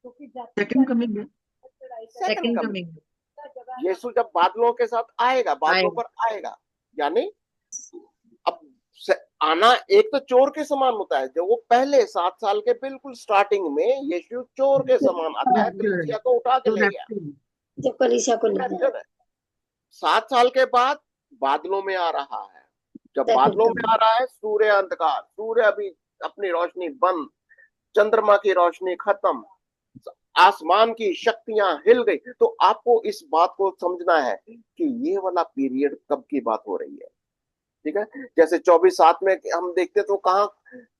क्योंकि जाति सेकंड कमिंग है। चढ़ाई सेकंड सेकंड कमिंग। कमिंग जगह यीशु जब बादलों के साथ आएगा, बादलों आएगा। पर आएगा, यानी अब आना एक तो चोर के समान होता है। जो वो पहले 7 साल के बिल्कुल स्टार्टिंग में यीशु चोर के समान आता है, रैप्चर है, कलीसिया को उठा के जो ले गया। रैप्चर है। जब कलीसिया को ले गया। रैप्चर है। 7 साल के बाद बादलों में आ रहा है। जब सेकंड बादलों में आ कमिंग। रहा है, सूर्य अंधकार, सूर्य अभी अपनी रोशनी बंद, चंद्रमा की रोशनी खत्म, आसमान की शक्तियां हिल गई। तो आपको इस बात को समझना है कि ये वाला पीरियड कब की बात हो रही है। ठीक है, जैसे 24 7 में हम देखते तो कहाँ,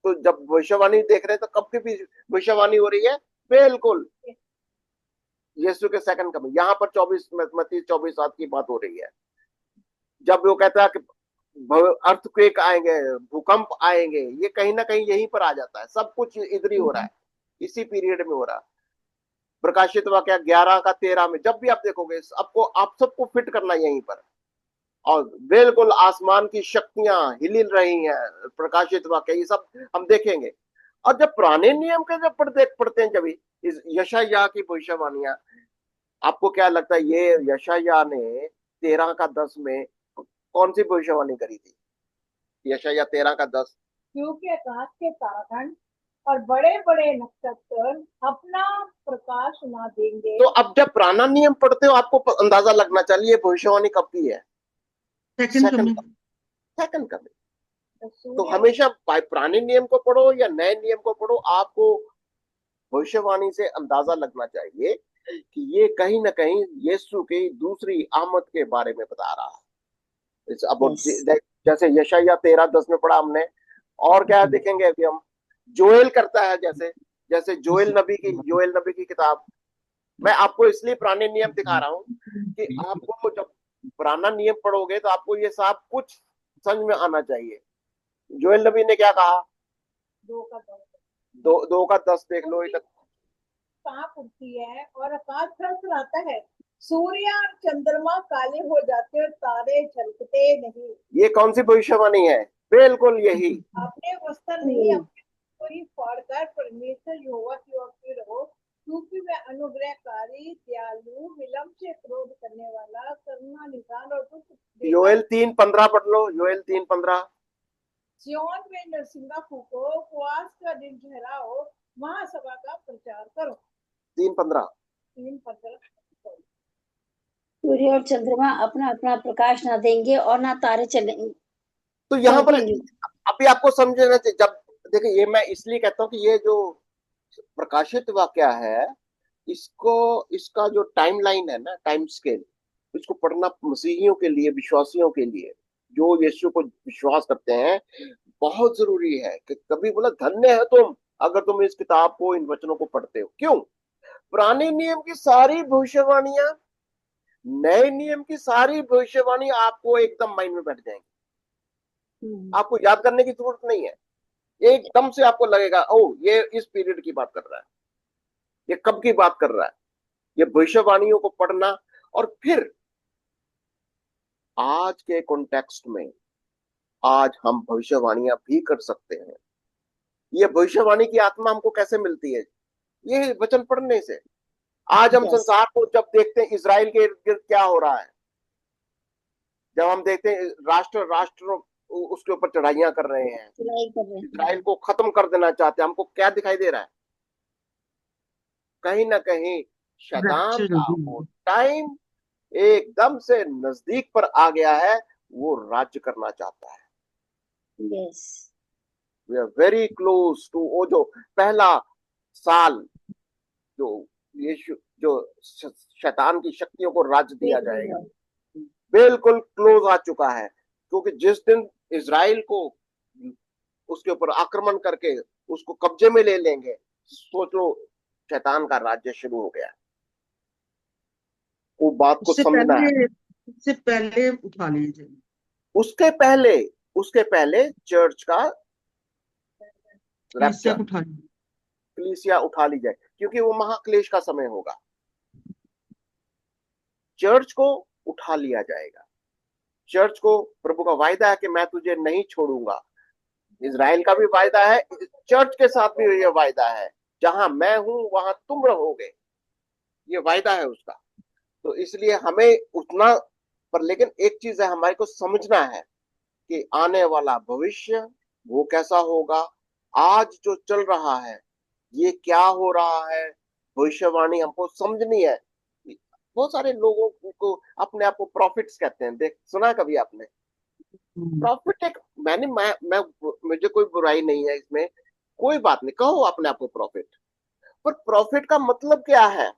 तो जब भविष्यवाणी देख रहे हैं तो कब की भी भविष्यवाणी हो रही है, बिल्कुल यीशु के सेकंड कमिंग। यहाँ पर 24 की बात हो रही है। जब वो कहता है कि अर्थक्वेक आएंगे, भूकंप आएंगे, ये कहीं ना कहीं यहीं पर आ जाता है। सब कुछ इधर ही हो रहा है, इसी पीरियड में हो रहा है। प्रकाशित वाक्य 11 का 13 में जब भी आप देखोगे, आपको आप सबको फिट करना यहीं पर। और बिल्कुल आसमान की शक्तियां हिल रही हैं, प्रकाशित वाक्य, ये सब हम देखेंगे। और जब पुराने नियम के जब पढ़ते हैं, जब इस यशायाह की भविष्यवाणियां, आपको क्या लगता है, ये यशायाह ने 13 का 10 में कौन सी भविष्यवाणी करी थी? यशायाह 13 का 10। क्योंकि आकाश के ताराखंड और बड़े बड़े नक्षत्र अपना प्रकाश सुना देंगे। तो अब जब पुराना नियम पढ़ते हो, आपको अंदाजा लगना चाहिए भविष्यवाणी कब की है। Second second coming. सेकंड कब? तो तो सूर्य हमेशा पुराने नियम को पढ़ो या नए नियम को पढ़ो, आपको भविष्यवाणी से अंदाजा लगना चाहिए कि ये कहीं ना कहीं यीशु की दूसरी आमद के बारे में बता रहा है। अब यस। जैसे यशायाह 13 10 में पढ़ा हमने, और क्या देखेंगे अभी हम, जोएल करता है, जैसे जैसे जोएल नबी की किताब। मैं आपको इसलिए पुराने नियम दिखा रहा हूँ कि आपको जब पुराना नियम पढ़ोगे तो आपको ये सब कुछ समझ में आना चाहिए। जोएल नबी ने क्या कहा? 2 का 10। 2 का 10 देख लो इधर। कांप उठती है और आकाश थरथराता है, सूर्य और चंद्रमा काले हो जाते और तारे झलकते नहीं। ये कौन सी भविष्यवाणी है? बिल्कुल यही। अपने वस्त्र नहीं, अपने को ही फाड़कर परमेश्वर यहोवा की ओर फिर रहो, क्योंकि वह अनुग्रहकारी, दयालु, विलंब से क्रोध करने वाला, करुणा निदान और दुख देता। योएल 3:15 पढ़ लो, योएल 3:15। सिय्योन में नरसिंगा फूको, उपवास का दिन ठहराओ, महासभा का प्रचार करो। 3:15। 3:15। सूर्य और चंद्रमा अपना अपना प्रकाश ना देंगे और ना तारे चलेंगे। तो यहाँ पर चमकेंगे। अभी आपको समझना चाहिए। जब देखिए, ये मैं इसलिए कहता हूँ कि ये जो प्रकाशित वाक्य है, इसका जो टाइम लाइन है ना, टाइम स्केल, इसको पढ़ना मसीहियों के लिए, विश्वासियों के लिए, जो यीशु को विश्वास करते हैं, बहुत जरूरी है। कि कभी बोला धन्य है तुम अगर तुम इस किताब को, इन वचनों को पढ़ते हो। क्यों? पुराने नियम की सारी भविष्यवाणियां, नए नियम की सारी भविष्यवाणी आपको एकदम माइंड में बैठ जाएंगी। आपको याद करने की जरूरत नहीं है। एकदम से आपको लगेगा, ओ ये इस पीरियड की बात कर रहा है, ये कब की बात कर रहा है। ये भविष्यवाणियों को पढ़ना, और फिर आज के कॉन्टेक्स्ट में आज हम भविष्यवाणियां भी कर सकते हैं। ये भविष्यवाणी की आत्मा हमको कैसे मिलती है? ये वचन पढ़ने से। आज हम संसार को जब देखते हैं, इजराइल के इर्द गिर्द क्या हो रहा है, जब हम देखते हैं राष्ट्र राष्ट्र उसके ऊपर चढ़ाइयां कर रहे हैं, इजराइल को खत्म कर देना चाहते हैं, हमको क्या दिखाई दे रहा है? कहीं ना कहीं शैतान का वो टाइम एकदम से नजदीक पर आ गया है। वो राज्य करना चाहता है। Yes, we are very close to वो जो पहला साल, जो यीशु, जो शैतान की शक्तियों को राज्य दिया जाएगा, बिल्कुल क्लोज आ चुका है। क्योंकि जिस दिन इजराइल को उसके ऊपर आक्रमण करके उसको कब्जे में ले लेंगे, सोचो शैतान का राज्य शुरू हो गया। वो बात को समझना है। उससे पहले उठा लीजिए। उसके पहले चर्च का रैप्चर, कलीसिया उठा ली जाए, क्योंकि वो महाक्लेश का समय होगा। चर्च को उठा लिया जाएगा। चर्च को प्रभु का वायदा है कि मैं तुझे नहीं छोड़ूंगा। इजराइल का भी वायदा है, चर्च के साथ भी ये वायदा है, जहां मैं हूं वहां तुम रहोगे। ये वायदा है उसका। तो इसलिए हमें उठना, पर लेकिन एक चीज है, हमारे को समझना है कि आने वाला भविष्य वो कैसा होगा। आज जो चल रहा है ये क्या हो रहा है, भविष्यवाणी हमको समझनी है। बहुत सारे लोगों को अपने आप को प्रॉफिट्स कहते हैं। देख, सुना कभी आपने? प्रॉफिट एक, मैं मुझे कोई बुराई नहीं है इसमें, कोई बात नहीं, कहो अपने आप को प्रॉफिट। पर प्रॉफिट का मतलब क्या है?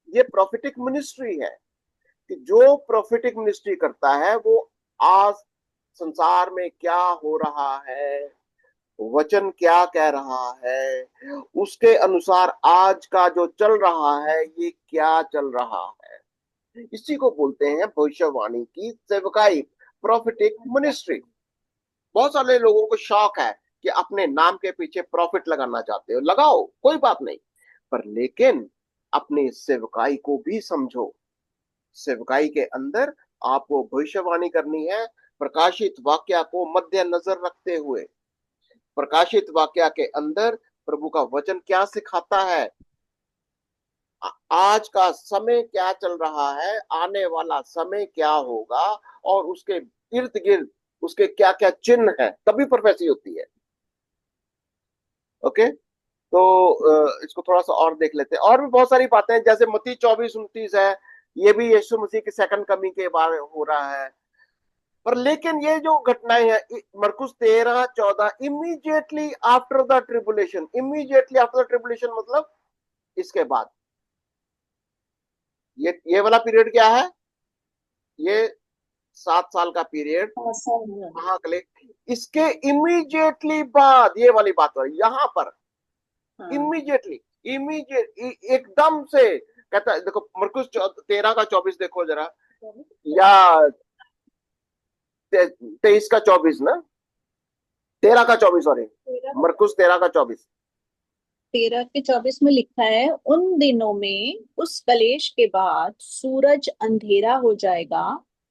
ये प्रॉफिटिक मिनिस्ट्री है कि जो प्रॉफिटिक मिनिस्ट्री करता है वो आज संसार में क्या हो रहा है, वचन क्या कह रहा है, उसके अनुसार आज का जो चल रहा है ये क्या चल रहा है, इसी को बोलते हैं भविष्यवाणी की सेवकाई, प्रॉफिटिक मिनिस्ट्री। बहुत सारे लोगों को शौक है कि अपने नाम के पीछे प्रॉफिट लगाना चाहते हो, लगाओ, कोई बात नहीं, पर लेकिन अपनी सेवकाई को भी समझो। सेवकाई के अंदर आपको भविष्यवाणी करनी है, प्रकाशित वाक्य को मद्देनजर रखते हुए। प्रकाशित वाक्य के अंदर प्रभु का वचन क्या सिखाता है, आज का समय क्या चल रहा है, आने वाला समय क्या होगा, और उसके इर्द गिर्द उसके क्या क्या चिन्ह है, तभी प्रोफेसी होती है। ओके, तो इसको थोड़ा सा और देख लेते हैं। और भी बहुत सारी बातें, जैसे मत्ती 24:29 है, ये भी यीशु मसीह की सेकंड कमिंग के बारे में हो रहा है। पर लेकिन ये जो घटनाएं हैं, मरकुस 13:14, immediately after the tribulation, immediately after the tribulation मतलब इसके बाद। ये वाला पीरियड क्या है? ये 7 साल का पीरियड महाक्लेश, इसके इमीडिएटली बाद ये वाली बात हो रही यहाँ पर। इमीडिएटली, एकदम से कहता है। देखो मरकुस 13:24 देखो जरा, या 23:24 ना, 13:24, सॉरी, मरकुस 13:24। 13 के 24 में लिखा है, उन दिनों में उस कलेश के बाद सूरज अंधेरा हो जाएगा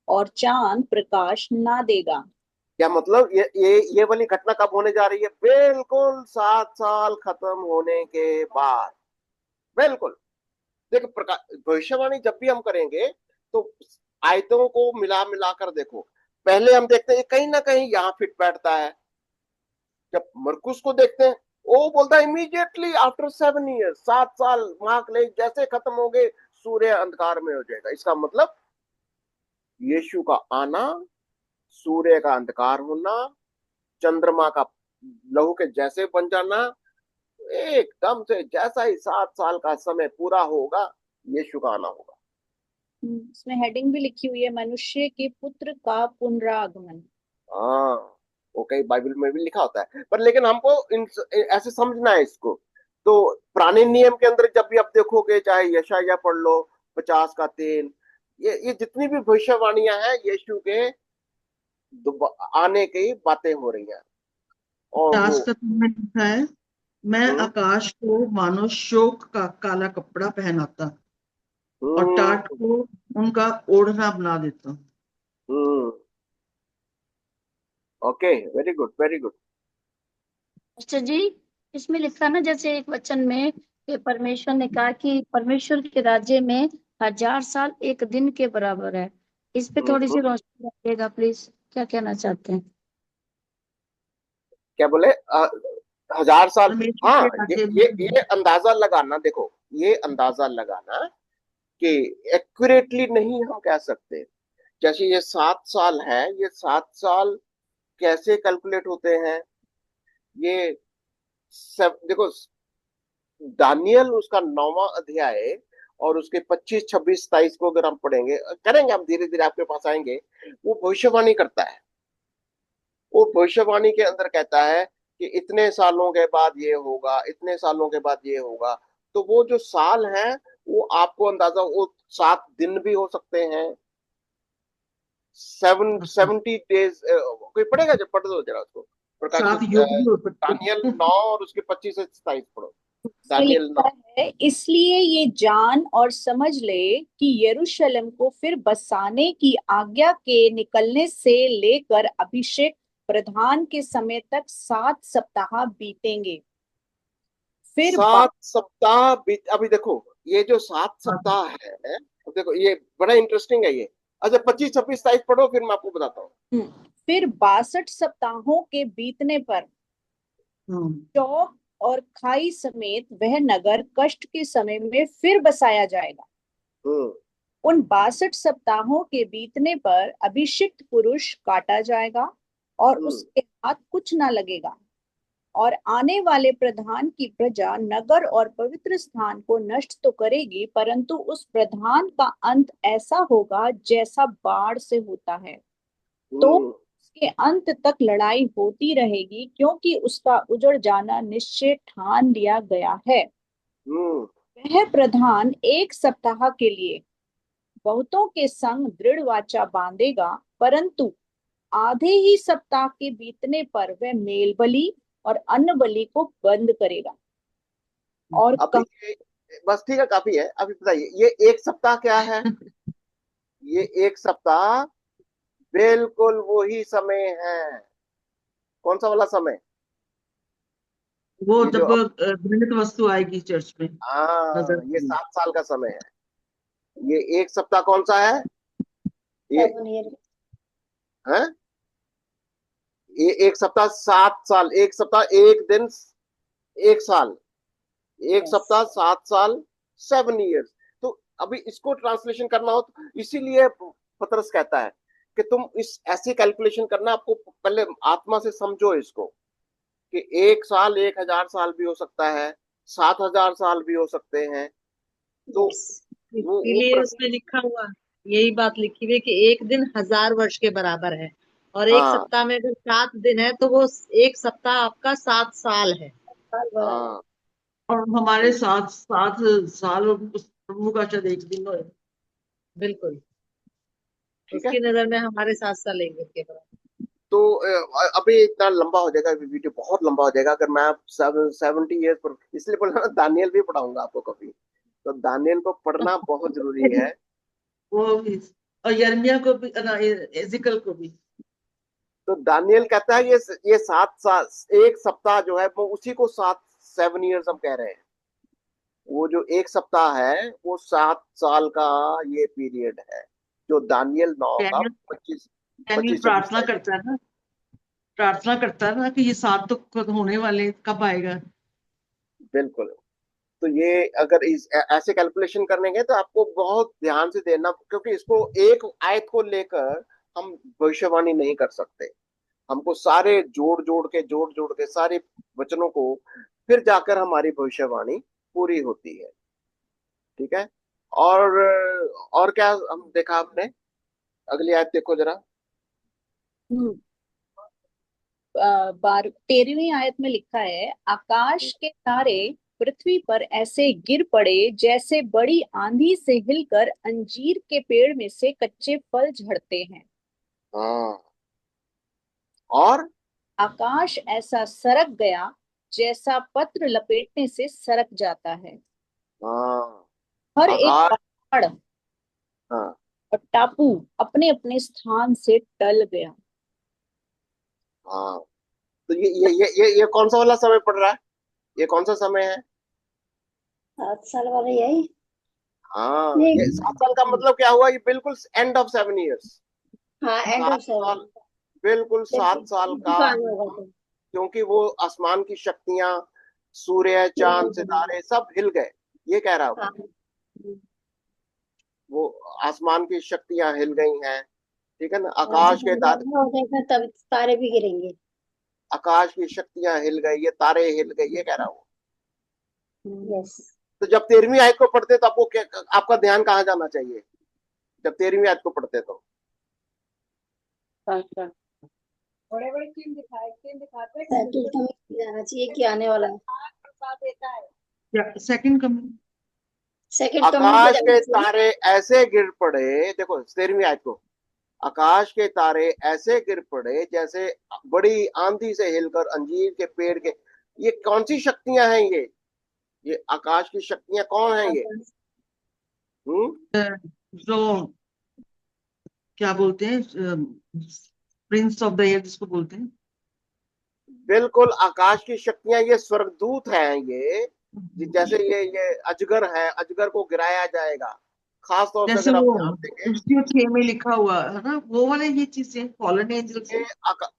और चांद प्रकाश ना देगा। क्या मतलब? ये वाली घटना कब होने जा रही है? बिल्कुल 7 साल खत्म होने के बाद। बिल्कुल। देखो, प्रकाश भविष्यवाणी जब भी हम करेंगे तो आयतों को मिला मिला कर देखो। पहले हम देखते हैं कहीं ना कहीं यहाँ फिट बैठता है। जब मरकुस को देखते हैं, वो बोलता है इमीडिएटली आफ्टर 7 ईयर, 7 साल महाक्लेश जैसे खत्म हो गए, सूर्य अंधकार में हो जाएगा। इसका मतलब यीशु का आना, सूर्य का अंधकार होना, चंद्रमा का लहू के जैसे बन जाना, एकदम से जैसा ही 7 साल का समय पूरा होगा, यीशु का आना होगा। इसमें हेडिंग भी लिखी हुई है, मनुष्य के पुत्र का पुनरागमन। हाँ, वो कई बाइबल में भी लिखा होता है, पर लेकिन हमको ऐसे समझना है इसको। तो पुराने नियम के अंदर जब भी आप देखोगे, चाहे यशायाह पढ़ लो, 50 का 3, ये जितनी भी भविष्यवाणियां हैं यीशु के आने की बातें हो रही हैं। और वो 50 में लिखा है, मैं हम्म आकाश को मानो शोक का काला कपड़ा पहनाता और टाट हम्म को उनका ओढ़ना बना देता हूँ। Hmm okay, very good, very good. अच्छा जी, इसमें लिखा ना, जैसे एक वचन में कि परमेश्वर ने कहा कि परमेश्वर के राज्य में 1000 साल एक दिन के बराबर है। इस पे थोड़ी सी हम्म रोशनी डालिएगा प्लीज, क्या कहना चाहते हैं? क्या बोले? 1000 साल? परमेश्वर हाँ, के ये राज्य ये में ये अंदाजा लगाना, देखो, ये अंदाजा लगाना कि एक्यूरेटली नहीं हम कह सकते। जैसे ये 7 साल है, ये 7 साल कैसे कैलकुलेट होते हैं? ये सब देखो, दानियल उसका 9वां अध्याय और उसके 25, 26, 27 को अगर हम पढ़ेंगे, करेंगे हम, धीरे धीरे आपके पास आएंगे। वो भविष्यवाणी करता है। वो भविष्यवाणी के अंदर कहता है कि इतने सालों के बाद ये होगा, इतने सालों के बाद ये होगा। तो वो जो साल है, वो आपको अंदाजा, वो 7 दिन भी हो सकते हैं, 70 डेज। कोई पढ़ेगा? जब पढ़ दो जरा उसको, प्रकाशित 7 युग भी हो सकते दानियल हैं। 9 और उसके 25 से 27 पढ़ो। इसमें दानियल लिखा 9। है, इसलिए ये जान और समझ ले कि यरूशलेम को फिर बसाने की आज्ञा के निकलने से लेकर अभिषेक प्रधान के समय तक 7 सप्ताह बीतेंगे। फिर 7 सप्ताह बीत, अभी देखो, ये जो 7 सप्ताह है, अब देखो ये बड़ा इंटरेस्टिंग है ये। अच्छा, 25, 26, 27 पढ़ो, फिर मैं आपको बताता हूँ। फिर 62 सप्ताहों के बीतने पर हम्म। चौक और खाई समेत वह नगर कष्ट के समय में फिर बसाया जाएगा। हम्म उन 62 सप्ताहों के बीतने पर अभिषिक्त पुरुष काटा जाएगा और हम्म उसके हाथ कुछ ना लगेगा। और आने वाले प्रधान की प्रजा नगर और पवित्र स्थान को नष्ट तो करेगी, परंतु उस प्रधान का अंत ऐसा होगा जैसा बाढ़ से होता है। तो हम्म उसके अंत तक लड़ाई होती रहेगी, क्योंकि उसका उजड़ जाना निश्चय ठान लिया गया है। हम्म वह प्रधान 1 सप्ताह के लिए बहुतों के संग दृढ़ वाचा बांधेगा, परंतु आधे ही सप्ताह के बीतने पर वह मेल बलि और अन्न बलि को बंद करेगा और अभी बस ठीक है, काफी है। अभी बताइए, ये 1 सप्ताह क्या है? ये 1 सप्ताह बिल्कुल वही समय है। कौन सा वाला समय? वो ये जो जब घृणित वस्तु आएगी चर्च में नजर हाँ, ये आएगी। 7 साल का समय है। ये 1 सप्ताह कौन सा है? ये 7 ईयर। है, ये 1 सप्ताह 7 साल, 1 सप्ताह 1 दिन, 1 साल, एक यस। सप्ताह 7 साल, 7 ईयर्स। तो अभी इसको ट्रांसलेशन करना हो तो इसीलिए पतरस कहता है कि तुम इस ऐसे कैलकुलेशन करना, आपको पहले आत्मा से समझो इसको, कि 1 साल 1000 साल भी हो सकता है, 7000 साल भी हो सकते हैं। तो यस। वो इसीलिए उसमें लिखा हुआ, यही बात लिखी हुई है कि एक दिन 1000 वर्ष के बराबर है। और एक हाँ सप्ताह में अगर 7 दिन है तो वो एक सप्ताह आपका 7 साल है। हाँ, और हमारे तो 7 7 साल उस प्रभु का शायद एक दिन हो। बिल्कुल। ठीक है। उसकी नजर में हमारे 7 साल एक दिन के बराबर। तो अभी इतना लंबा हो जाएगा, वीडियो बहुत लंबा हो जाएगा अगर मैं 70 ईयर्स पर, इसलिए बोला ना दानियल भी पढ़ाऊंगा आपको कभी। तो दानियल को पढ़ना बहुत जरूरी है। वो भी, और यर्मिया को भी ना, एजिकल को भी। तो दानियल कहता है ये 7 साल, एक सप्ताह जो है वो उसी को 7 ईयर्स हम कह रहे हैं। वो जो एक सप्ताह है वो 7 साल का ये पीरियड है, जो दानियल 9 का डैनियल 25, डैनियल 26 प्रार्थना तारीख। करता है ना, प्रार्थना करता है ना कि ये साथ तो कब होने वाले, कब आएगा। बिल्कुल। तो ये अगर ऐसे कैलकुलेशन करने गए तो आपको बहुत ध्यान से देना, क्योंकि इसको एक आयत को लेकर हम भविष्यवाणी नहीं कर सकते। हमको सारे जोड़ जोड़ के सारे वचनों को फिर जाकर हमारी भविष्यवाणी पूरी होती है। ठीक है। और और क्या हम देखा आपने, अगली आयत देखो जरा। हम्म, 13वीं आयत में लिखा है, आकाश के तारे पृथ्वी पर ऐसे गिर पड़े जैसे बड़ी आंधी से हिलकर अंजीर के पेड़ में से कच्चे फल झड़ते हैं। हाँ। और आकाश ऐसा सरक गया जैसा पत्र लपेटने से सरक जाता है। हाँ। हर एक आकाश। पहाड़ हाँ। और टापू अपने अपने स्थान से टल गया। हाँ। तो ये कौन सा वाला समय पड़ रहा है, ये कौन सा समय है? 7 साल वाले यही। हाँ, ये नहीं। 7 साल का मतलब क्या हुआ, ये बिल्कुल एंड ऑफ 7 ईयर्स। हाँ, एंड सात ऑफ साल 7। बिल्कुल 7 साल का। दुकान होगा तो। क्योंकि वो आसमान की शक्तियां, सूर्य चांद सितारे सब हिल गए, ये कह रहा हूं। हाँ। वो आसमान की शक्तियां हिल गई हैं। ठीक है ना, और जब अंधेरा हो जाएगा तब तारे भी गिरेंगे। आकाश की शक्तियां हिल गई, ये तारे हिल गए, ये कह रहा हूं। यस। तो जब 13वीं आयत को पढ़ते तो आपको क्या, आपका ध्यान कहाँ जाना चाहिए जब 13वीं आयत को पढ़ते तो? अच्छा। बड़े बड़े चिन्ह दिखाते हैं कि साइकिल तो नहीं जाना चाहिए कि आने वाला है। आग बरसा देता है। Second coming. सेकंड कमिंग पे आकाश जाना के चाहिए। तारे ऐसे गिर पड़े, देखो 13वीं आयत को, आकाश के तारे ऐसे गिर पड़े जैसे बड़ी आंधी से हिलकर अंजीर के पेड़ के। ये कौन सी शक्तियां हैं ये आकाश की शक्तियां कौन है ये? हम्म। जो क्या बोलते हैं, प्रिंस ऑफ द एयर जिसको बोलते हैं। बिल्कुल, आकाश की शक्तियां ये स्वर्गदूत हैं ये जैसे ये अजगर है, अजगर को गिराया जाएगा। खास तौर से जैसे अगर आप वो ध्यान देंगे, उसके 6 में लिखा हुआ है ना, वो वाले ये चीजें फॉलन एंजल्स है।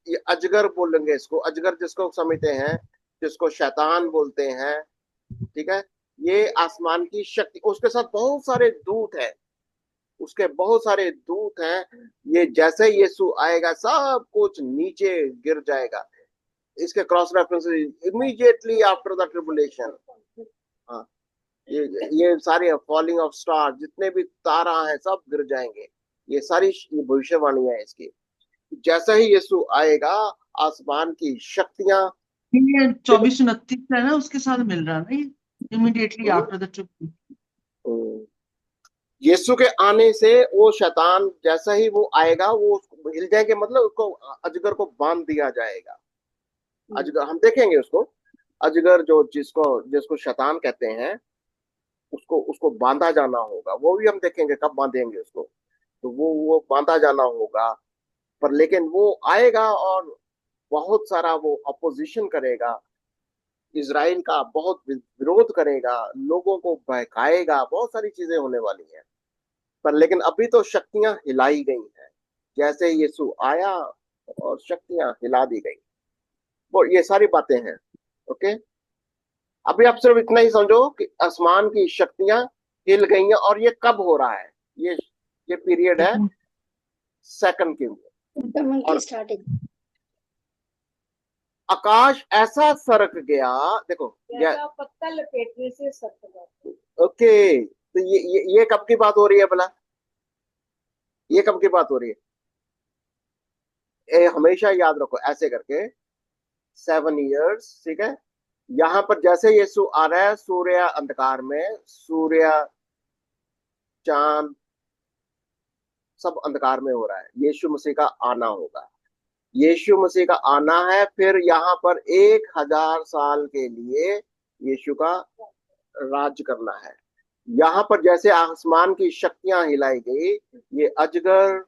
ये अजगर बोलेंगे इसको, अजगर जिसको समझते हैं, जिसको शैतान बोलते हैं। ठीक है। ये आसमान की शक्ति, उसके साथ बहुत सारे दूत हैं, उसके बहुत सारे दूत हैं। ये जैसे यीशु आएगा सब कुछ नीचे गिर जाएगा। इसके cross reference, immediately after the tribulation. हाँ, ये सारे फॉलिंग ऑफ स्टार, जितने भी तारा हैं सब गिर जाएंगे। ये सारी भविष्यवाणियां है इसकी। जैसा ही यीशु आएगा, आसमान की शक्तियां। ये देखो, 2429 है ना, उसके साथ मिल रहा है ना ये, immediately hmm, after the trip. Hmm, Yeshu के आने से वो शैतान जैसा ही वो आएगा वो उसको हिल जाएंगे, मतलब उसको, अजगर को बांध दिया जाएगा। अजगर हम देखेंगे उसको, अजगर जो जिसको जिसको शैतान कहते हैं, उसको उसको बांधा जाना होगा, वो भी हम देखेंगे कब बांधेंगे उसको। तो वो बांधा जाना होगा। पर लेकिन वो आएगा और बहुत सारा वो अपोजिशन करेगा, इजराइल का बहुत विरोध करेगा, लोगों को बहकाएगा, बहुत सारी चीजें होने वाली हैं। पर लेकिन अभी तो शक्तियां हिलाई गई हैं, जैसे यीशु आया और शक्तियां हिला दी गई। वो ये सारी बातें हैं। ओके। अभी आप सिर्फ इतना ही समझो कि आसमान की शक्तियां हिल गई हैं, और ये कब हो रहा है? ये ये पीरियड है सेकंड किंग। कमिंग की और स्टार्टिंग। आकाश ऐसा सरक गया, देखो या, जैसा पत्ता लपेटने से सक जाता है। ओके। तो ये कब की बात हो रही है भला, ये कब की बात हो रही है? हमेशा याद रखो ऐसे करके, 7 ईयर्स। ठीक है। यहाँ पर जैसे यीशु आ रहा है, सूर्य अंधकार में, सूर्य चांद सब अंधकार में हो रहा है, यीशु मसीह का आना होगा। यीशु मसीह का आना है, फिर यहाँ पर 1000 साल के लिए यीशु का राज करना है। यहाँ पर जैसे आसमान की शक्तियां हिलाई गई, ये अजगर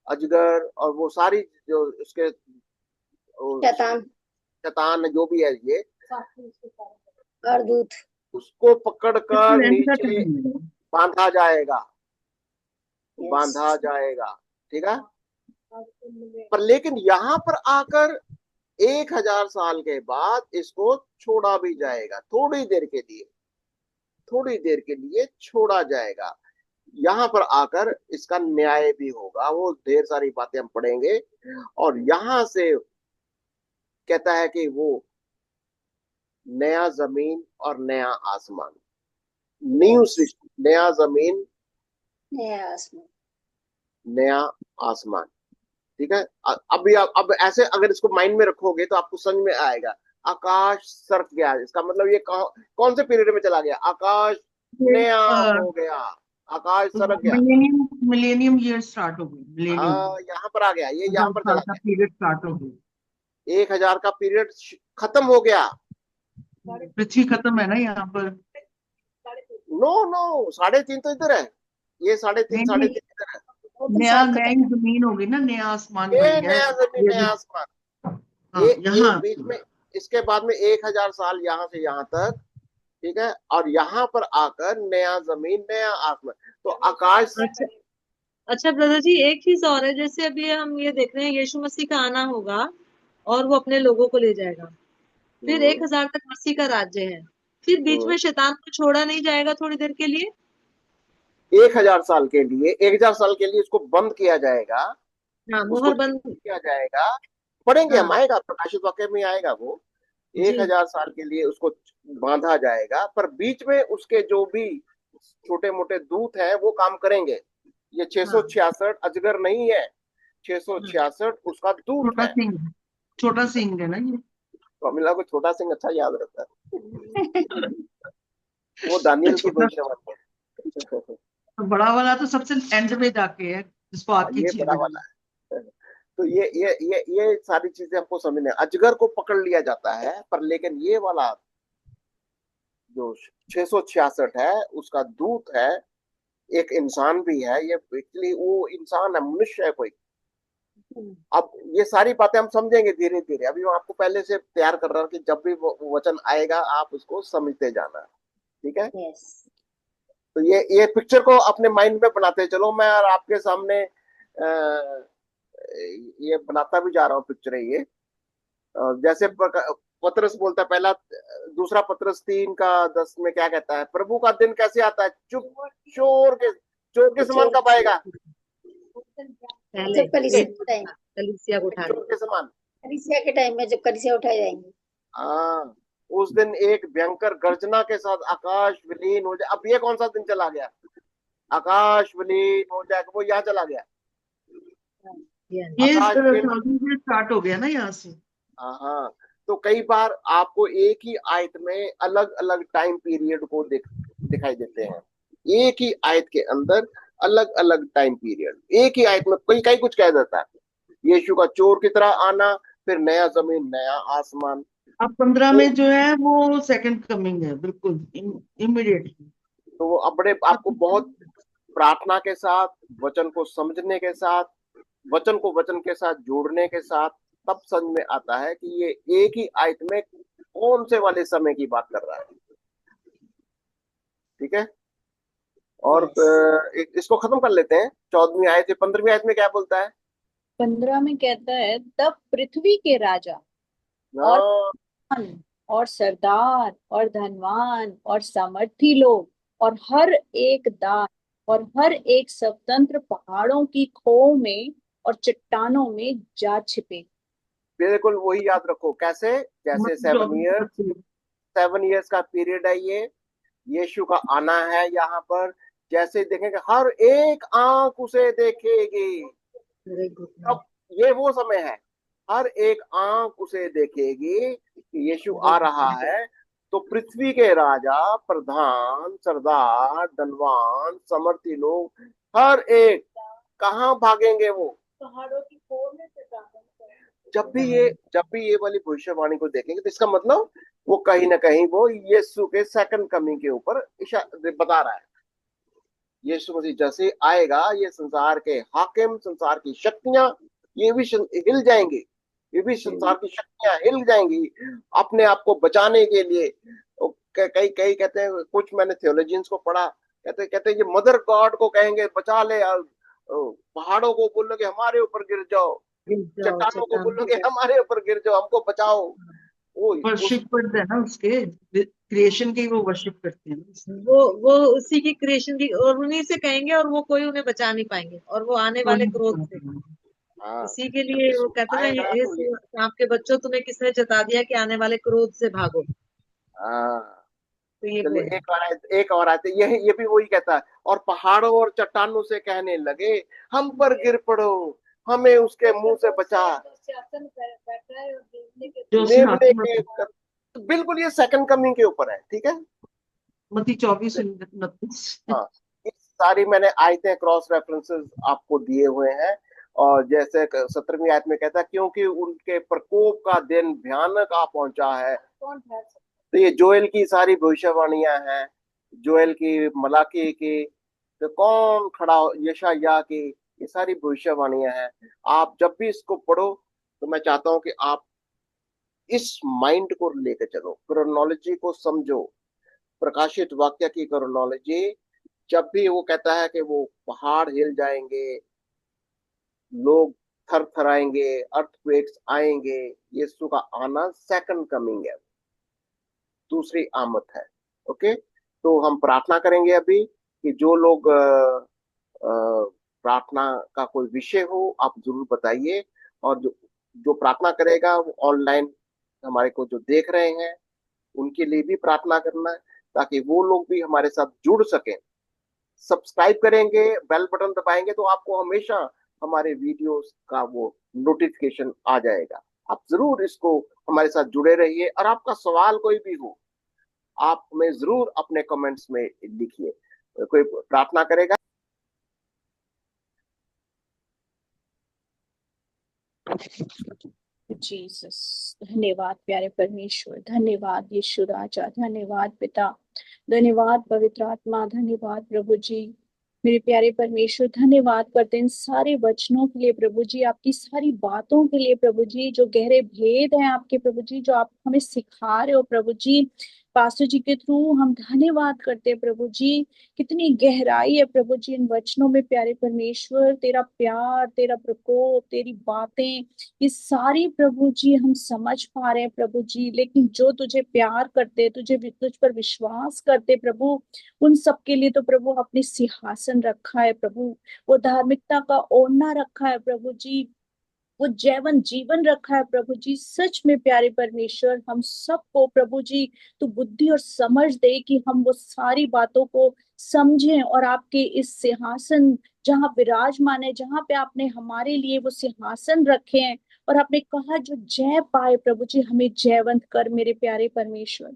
अजगर और वो सारी जो उसके शैतान शैतान जो भी है ये, और दूत। उसको पकड़कर एंड का नीचे टाइम है। बांधा जाएगा, बांधा यस। जाएगा। ठीक है। पर लेकिन यहाँ पर आकर 1000 साल के बाद इसको छोड़ा भी जाएगा, थोड़ी देर के लिए, थोड़ी देर के लिए छोड़ा जाएगा। यहाँ पर आकर इसका न्याय भी होगा, वो ढेर सारी बातें हम पढ़ेंगे। और यहां से कहता है कि वो नया जमीन और नया आसमान, न्यू यस। सृष्टि, नया जमीन यस। नया आसमान। ठीक है। अभी अब ऐसे अगर इसको माइंड में रखोगे तो आपको समझ में आएगा। आकाश सरक गया, इसका मतलब ये कौन से पीरियड में चला गया? आकाश नया हो गया, आकाश सरक गया। मिलेनियम मिलेनियम ईयर स्टार्ट हो गई, मिलेनियम यहाँ पर आ गया, ये यहाँ 1000 पर साल चला का गया। पीरियड स्टार्ट हो गई। 1000 का पीरियड खत्म हो गया। पृथ्वी खत्म है ना यहाँ पर। नो नो, 3.5 तो इधर है, ये 3.5 नहीं नहीं, 3.5 इधर है। वो तो नया शायद नई खत्म। जमीन होगी ना, नया आसमान बन ये गया है। नया जमीन ये नया भी, आसमान। हाँ ये यहाँ। बीच में, इसके बाद में 1000 साल यहाँ से यहाँ तक। ठीक है। और यहाँ पर आकर नया जमीन नया आसमान, तो आकाश। अच्छा अच्छा ब्रदर जी, एक चीज और है, जैसे अभी हम ये देख रहे हैं यीशु मसीह का आना होगा और वो अपने लोगों को ले जाएगा, फिर हम्म, 1000 तक मसीह का राज्य है, फिर बीच हम्म। में शैतान को छोड़ा नहीं जाएगा थोड़ी देर के लिए? 1000 साल के लिए, 1000 साल के लिए उसको बंद किया जाएगा, हाँ, उसको मोहर बंद। किया जाएगा। पढ़ेंगे हम, हाँ आएगा प्रकाशित वाक्य में आएगा वो। एक जी। हजार साल के लिए उसको बांधा जाएगा, पर बीच में उसके जो भी छोटे मोटे दूत हैं वो काम करेंगे। ये हाँ 666 अजगर नहीं है, हाँ 666 उसका दूत छोटा है। सिंह, छोटा सिंह है ना ये। तो अमिला को छोटा सिंह अच्छा याद रहता है, वो दानियल की छोटा, भविष्यवाणी है। बड़ा वाला तो सबसे एंड में जाके है, जिसको हाँ, आग की ये झील बड़ा में वाला डाला। है। तो ये सारी चीजें हमको समझने, अजगर को पकड़ लिया जाता है, पर लेकिन ये वाला जो 666 है उसका दूत है, एक इंसान भी है। ये एक्चुअली वो इंसान है, मनुष्य है कोई। अब ये सारी बातें हम समझेंगे धीरे धीरे, अभी मैं आपको पहले से तैयार कर रहा हूँ कि जब भी वो वचन आएगा आप उसको समझते जाना। ठीक है। यस। तो ये पिक्चर को अपने माइंड में बनाते चलो, मैं और आपके सामने ये बनाता भी जा रहा हूँ पिक्चर है ये। जैसे पतरस बोलता है, पहला दूसरा पतरस 3:10 में क्या कहता है? प्रभु का दिन कैसे आता है? चुप, चोर के चोर के समान चोर कब आएगा? पहले जब कलीसिया टाइम, कलीसिया को उठाने। चोर के समान। कलीसिया के टाइम में जब कलीसिया उठाए जाएंगे। हाँ, उस दिन एक भयंकर गर्जना के साथ आकाश विलीन हो जाए। अब ये कौन सा दिन चला गया? आकाश विलीन हो जाएगा, वो यहाँ चला गया। ये आकाश विलीन। 1000 से स्टार्ट हो गया ना यहाँ से। हाँ हाँ। तो कई बार आपको एक ही आयत में अलग अलग टाइम पीरियड को दिखाई देते हैं, एक ही आयत के अंदर अलग अलग टाइम पीरियड, एक ही आयत में कई कई कुछ कह देता है। यीशु का चोर की तरह आना, फिर नया जमीन नया आसमान। अब 15 तो में जो है वो सेकंड कमिंग है, बिल्कुल इमीडिएटली। तो वो अपने आपको बहुत प्रार्थना के साथ, वचन को समझने के साथ, वचन को वचन के साथ जोड़ने के साथ तब समझ में आता है कि ये एक ही आयत में कौन से वाले समय की बात कर रहा है। ठीक है। और यस। इसको खत्म कर लेते हैं। 14वीं आयत से 15वीं आयत में क्या बोलता है? 15 में कहता है, तब पृथ्वी के राजा और हाँ, धन और सरदार और धनवान और सामर्थी लोग और हर एक दास और हर एक स्वतंत्र पहाड़ों की खो में और चट्टानों में जा छिपे। बिल्कुल वही याद रखो। कैसे? जैसे मतलब जो 7 इयर्स का पीरियड है ये, यीशु का आना है यहाँ पर। जैसे देखेंगे हर एक आंख उसे देखेगी, अब ये वो समय है, हर एक आंख उसे देखेगी कि यीशु आ रहा है। तो पृथ्वी के राजा, प्रधान, सरदार, धनवान, समर्थी लोग, हर एक कहाँ भागेंगे वो? पहाड़ों की खोल में चट्टानों जब भी ये वाली भविष्यवाणी को देखेंगे तो इसका मतलब वो कहीं ना कहीं वो यीशु के सेकंड कमिंग के ऊपर बता रहा है। यीशु मसीह जैसे आएगा, ये संसार के हाकिम, संसार की शक्तियां, ये भी हिल जाएंगी। ये भी संसार की शक्तियां हिल जाएंगी अपने आप को बचाने के लिए। कई कई कहते हैं, कुछ मैंने थियोलॉजियंस को पढ़ा, कहते कहते ये मदर गॉड को कहेंगे बचा ले, पहाड़ों को बोलोगे हमारे ऊपर गिर जाओ, चट्टानों को बोलोगे हमारे ऊपर गिर जाओ, हमको बचाओ। वो वर्शिप करते हैं ना, उसके क्रिएशन की वो वर्शिप करते हैं। वो उसी की क्रिएशन की, और उन्हीं से कहेंगे, और वो कोई उन्हें बचा नहीं पाएंगे, और वो आने वाले क्रोध से। हाँ, इसी के लिए वो कहते हैं ना, आएगा हे तो सांप के बच्चों, तुम्हें किसने जता दिया कि आने वाले क्रोध से भागो। हाँ। तो ये वो चलिए है। एक और आते, ये भी वही कहता है, और पहाड़ों और चट्टानों से कहने लगे हम पर गिर पड़ो, हमें उसके मुंह से बचा। शासन बैठा है और देखने के जो लेवने सिंहासन के पर, बिल्कुल ये सेकंड कमिंग के ऊपर है, ठीक है। मत्ती 24:29। हाँ, इस सारी मैंने आयतें क्रॉस रेफरेंसेस आपको दिए हुए हैं। और जैसे 17वीं आयत में कहता है, क्योंकि उनके प्रकोप का दिन भयानक आ पहुंचा है। कौन ठहर सकता तो ये जोएल की सारी भविष्यवाणियां हैं, जोएल की, मलाकी की, तो कौन खड़ा, यशायाह की, ये सारी भविष्यवाणियां हैं। आप जब भी इसको पढ़ो तो मैं चाहता हूं कि आप इस माइंड को लेकर चलो, क्रोनोलॉजी को समझो, प्रकाशित वाक्य की क्रोनोलॉजी। जब भी वो कहता है कि वो पहाड़ हिल जाएंगे, लोग थर थराएंगे, अर्थक्वेक्स आएंगे, यीशु का आना सेकंड कमिंग है, दूसरी आमद है। ओके, तो हम प्रार्थना करेंगे अभी कि जो लोग प्रार्थना का कोई विषय हो आप जरूर बताइए। और जो जो प्रार्थना करेगा वो ऑनलाइन हमारे को जो देख रहे हैं उनके लिए भी प्रार्थना करना है, ताकि वो लोग भी हमारे साथ जुड़ सकें। सब्सक्राइब करेंगे, बेल बटन दबाएंगे तो आपको हमेशा हमारे वीडियोस का वो नोटिफिकेशन आ जाएगा। आप जरूर इसको हमारे साथ जुड़े रहिए, और आपका सवाल कोई भी हो आप हमें जरूर अपने कमेंट्स में लिखिए। कोई प्रार्थना करेगा? जीसस, धन्यवाद प्यारे परमेश्वर, धन्यवाद यीशु राजा, धन्यवाद पिता, धन्यवाद पवित्र आत्मा, धन्यवाद प्रभु जी। मेरे प्यारे परमेश्वर, धन्यवाद करते हैं इन सारे वचनों के लिए प्रभु जी, आपकी सारी बातों के लिए प्रभु जी, जो गहरे भेद हैं आपके प्रभु जी, जो आप हमें सिखा रहे हो प्रभु जी, पास्टर जी के थ्रू हम धन्यवाद करते हैं प्रभु जी। कितनी गहराई है प्रभु जी इन वचनों में प्यारे परमेश्वर, तेरा प्यार, तेरा प्रकोप, तेरी बातें, ये सारी प्रभु जी हम समझ पा रहे हैं प्रभु जी। लेकिन जो तुझे प्यार करते, तुझ पर विश्वास करते प्रभु, उन सब के लिए तो प्रभु अपने सिंहासन रखा है प्रभु, वो धार्मिकता का ओढ़ना रखा है प्रभु जी, वो जैवन जीवन रखा है प्रभु जी। सच में प्यारे परमेश्वर, हम सबको प्रभु जी तो बुद्धि और समझ दे कि हम वो सारी बातों को समझें, और आपके इस सिंहासन जहाँ विराजमान है, जहाँ पे आपने हमारे लिए वो सिंहासन रखे हैं, और आपने कहा जो जय पाए प्रभु जी, हमें जयवंत कर मेरे प्यारे परमेश्वर,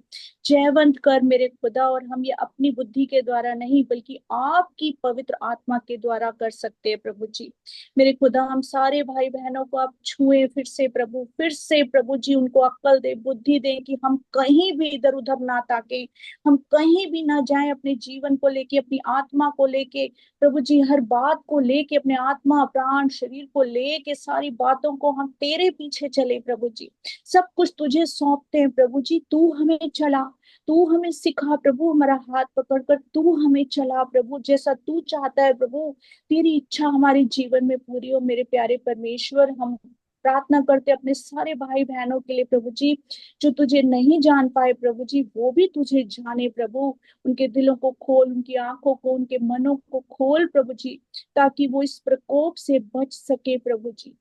जयवंत कर मेरे खुदा। और हम ये अपनी बुद्धि के द्वारा नहीं, बल्कि आपकी पवित्र आत्मा के द्वारा कर सकते हैं प्रभु जी। मेरे खुदा, हम सारे भाई बहनों को आप छुए फिर से प्रभु, फिर से प्रभु जी उनको अक्ल दे, बुद्धि दे, कि हम कहीं भी इधर उधर ना ताके, हम कहीं भी ना जाएं अपने जीवन को लेके, अपनी आत्मा को लेके प्रभु जी, हर बात को लेके, अपने आत्मा प्राण शरीर को लेके, सारी बातों को हम तेरे पीछे चले प्रभु जी। सब कुछ तुझे सौंपते हैं प्रभु जी, तू हमें चला, तू हमें सिखा प्रभु, हमारा हाथ पकड़कर तू हमें चला प्रभु, जैसा तू चाहता है प्रभु, तेरी इच्छा हमारे जीवन में पूरी हो मेरे प्यारे परमेश्वर। हम प्रार्थना करते अपने सारे भाई बहनों के लिए प्रभु जी, जो तुझे नहीं जान पाए प्रभु जी, वो भी तुझे जाने प्रभु। उनके दिलों को खोल, उनकी आंखों को, उनके मनों को खोल प्रभु जी, ताकि वो इस प्रकोप से बच सके प्रभु जी।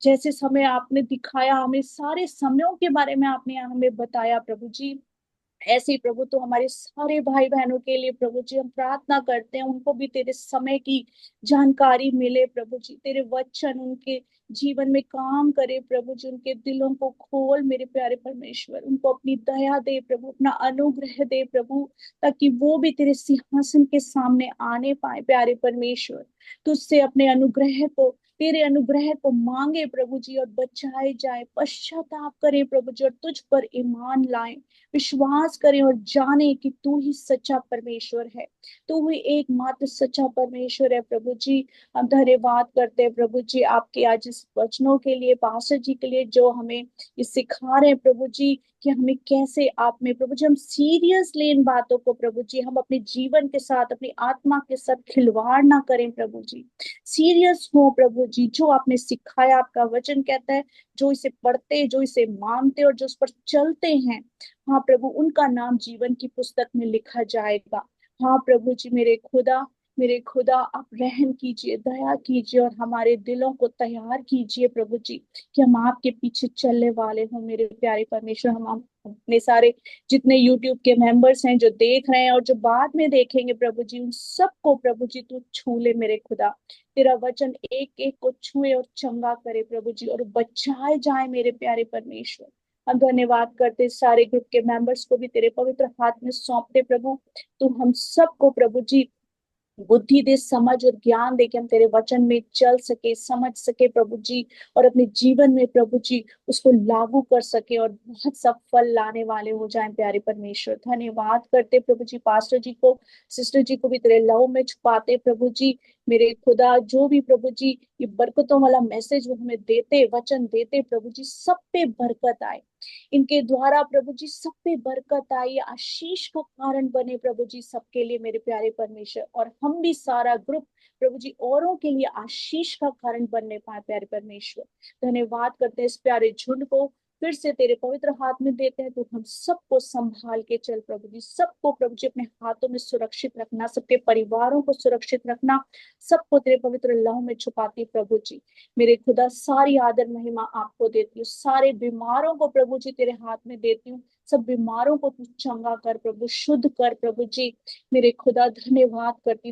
जैसे समय आपने दिखाया हमें, सारे समयों के बारे में आपने हमें बताया प्रभु जी, ऐसे ही प्रभु तो हमारे सारे भाई बहनों के लिए प्रभु जी हम प्रार्थना करते हैं, उनको भी तेरे समय की जानकारी मिले प्रभु जी, तेरे वचन उनके जीवन में काम करे प्रभु जी, उनके दिलों को खोल मेरे प्यारे परमेश्वर, उनको अपनी दया दे प्रभु, अपना अनुग्रह दे प्रभु, ताकि वो भी तेरे सिंहासन के सामने आने पाए प्यारे परमेश्वर, तुझसे अपने अनुग्रह को तेरे अनुग्रह को मांगे प्रभु जी और बचाए जाए, पश्चाताप करें प्रभु जी और तुझ पर ईमान लाएं, विश्वास करें और जाने कि तू ही सच्चा परमेश्वर है, तू ही एकमात्र सच्चा परमेश्वर है प्रभु जी। हम धन्यवाद करते हैं प्रभु जी आपके आज इस वचनों के लिए, पास्टर जी के लिए जो हमें ये सिखा रहे हैं प्रभु जी कि हमें कैसे आप में प्रभु जी हम सीरियस ले इन बातों को प्रभु जी, हम अपने जीवन के साथ अपनी आत्मा के साथ खिलवाड़ ना करें प्रभु जी, सीरियस हो प्रभु जी। जो आपने सिखाया, आपका वचन कहता है जो इसे पढ़ते, जो इसे मानते और जो उस पर चलते हैं, हाँ प्रभु, उनका नाम जीवन की पुस्तक में लिखा जाएगा। हाँ प्रभु जी, मेरे खुदा आप रहम कीजिए, दया कीजिए और हमारे दिलों को तैयार कीजिए प्रभु जी कि हम आपके पीछे चलने वाले हों मेरे प्यारे परमेश्वर। हम अपने सारे जितने यूट्यूब के मेंबर्स हैं जो देख रहे हैं और जो बाद में देखेंगे प्रभु जी, उन सबको प्रभु जी तू छू ले मेरे खुदा, तेरा वचन एक एक को छुए और चंगा करे प्रभु जी और बचाए जाए मेरे प्यारे परमेश्वर। हम धन्यवाद करते सारे ग्रुप के मेंबर्स को भी तेरे पवित्र हाथ में सौंपते प्रभु, तू हम सबको प्रभु जी बुद्धि दे, समझ और ज्ञान दे कि हम तेरे वचन में चल सके, समझ सके प्रभु जी और अपने जीवन में प्रभु जी उसको लागू कर सके और बहुत सब फल लाने वाले हो जाएं प्यारे परमेश्वर। धन्यवाद करते प्रभु जी पास्टर जी को, सिस्टर जी को भी तेरे लव में छुपाते प्रभु जी। मेरे खुदा जो भी प्रभु जी ये बरकतों वाला मैसेज वो हमें देते, वचन देते प्रभु जी, सब पे बरकत आए, इनके द्वारा प्रभु जी सब पे बरकत आई, आशीष का कारण बने प्रभु जी सबके लिए मेरे प्यारे परमेश्वर, और हम भी सारा ग्रुप प्रभु जी औरों के लिए आशीष का कारण बनने पाए प्यारे परमेश्वर। धन्यवाद करते हैं इस प्यारे झुंड को फिर से तेरे पवित्र हाथ में देते हैं, तो हम सबको संभाल के चल प्रभु जी, सबको प्रभु जी अपने हाथों में सुरक्षित रखना, सबके परिवारों को सुरक्षित रखना, सबको तेरे पवित्र लहू में छुपाती प्रभु जी। मेरे खुदा सारी आदर महिमा आपको देती हूँ, सारे बीमारों को प्रभु जी तेरे हाथ में देती हूँ, सब बीमारों को तू चंगा कर प्रभु, शुद्ध कर प्रभु जी। मेरे खुदा धन्यवाद करती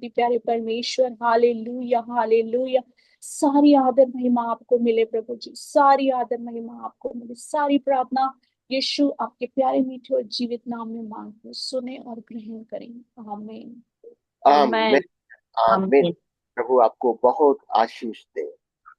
प्यारे परमेश्वर। हालेलुया हालेलुया, सारी आदर महिमा आपको मिले प्रभु जी, सारी आदर महिमा आपको मिले, सारी प्रार्थना यीशु आपके प्यारे मीठे और जीवित नाम में मांगते सुने और ग्रहण करें, आमीन। आमीन आमेन। आमीन। आमेन। प्रभु आपको बहुत आशीष दे।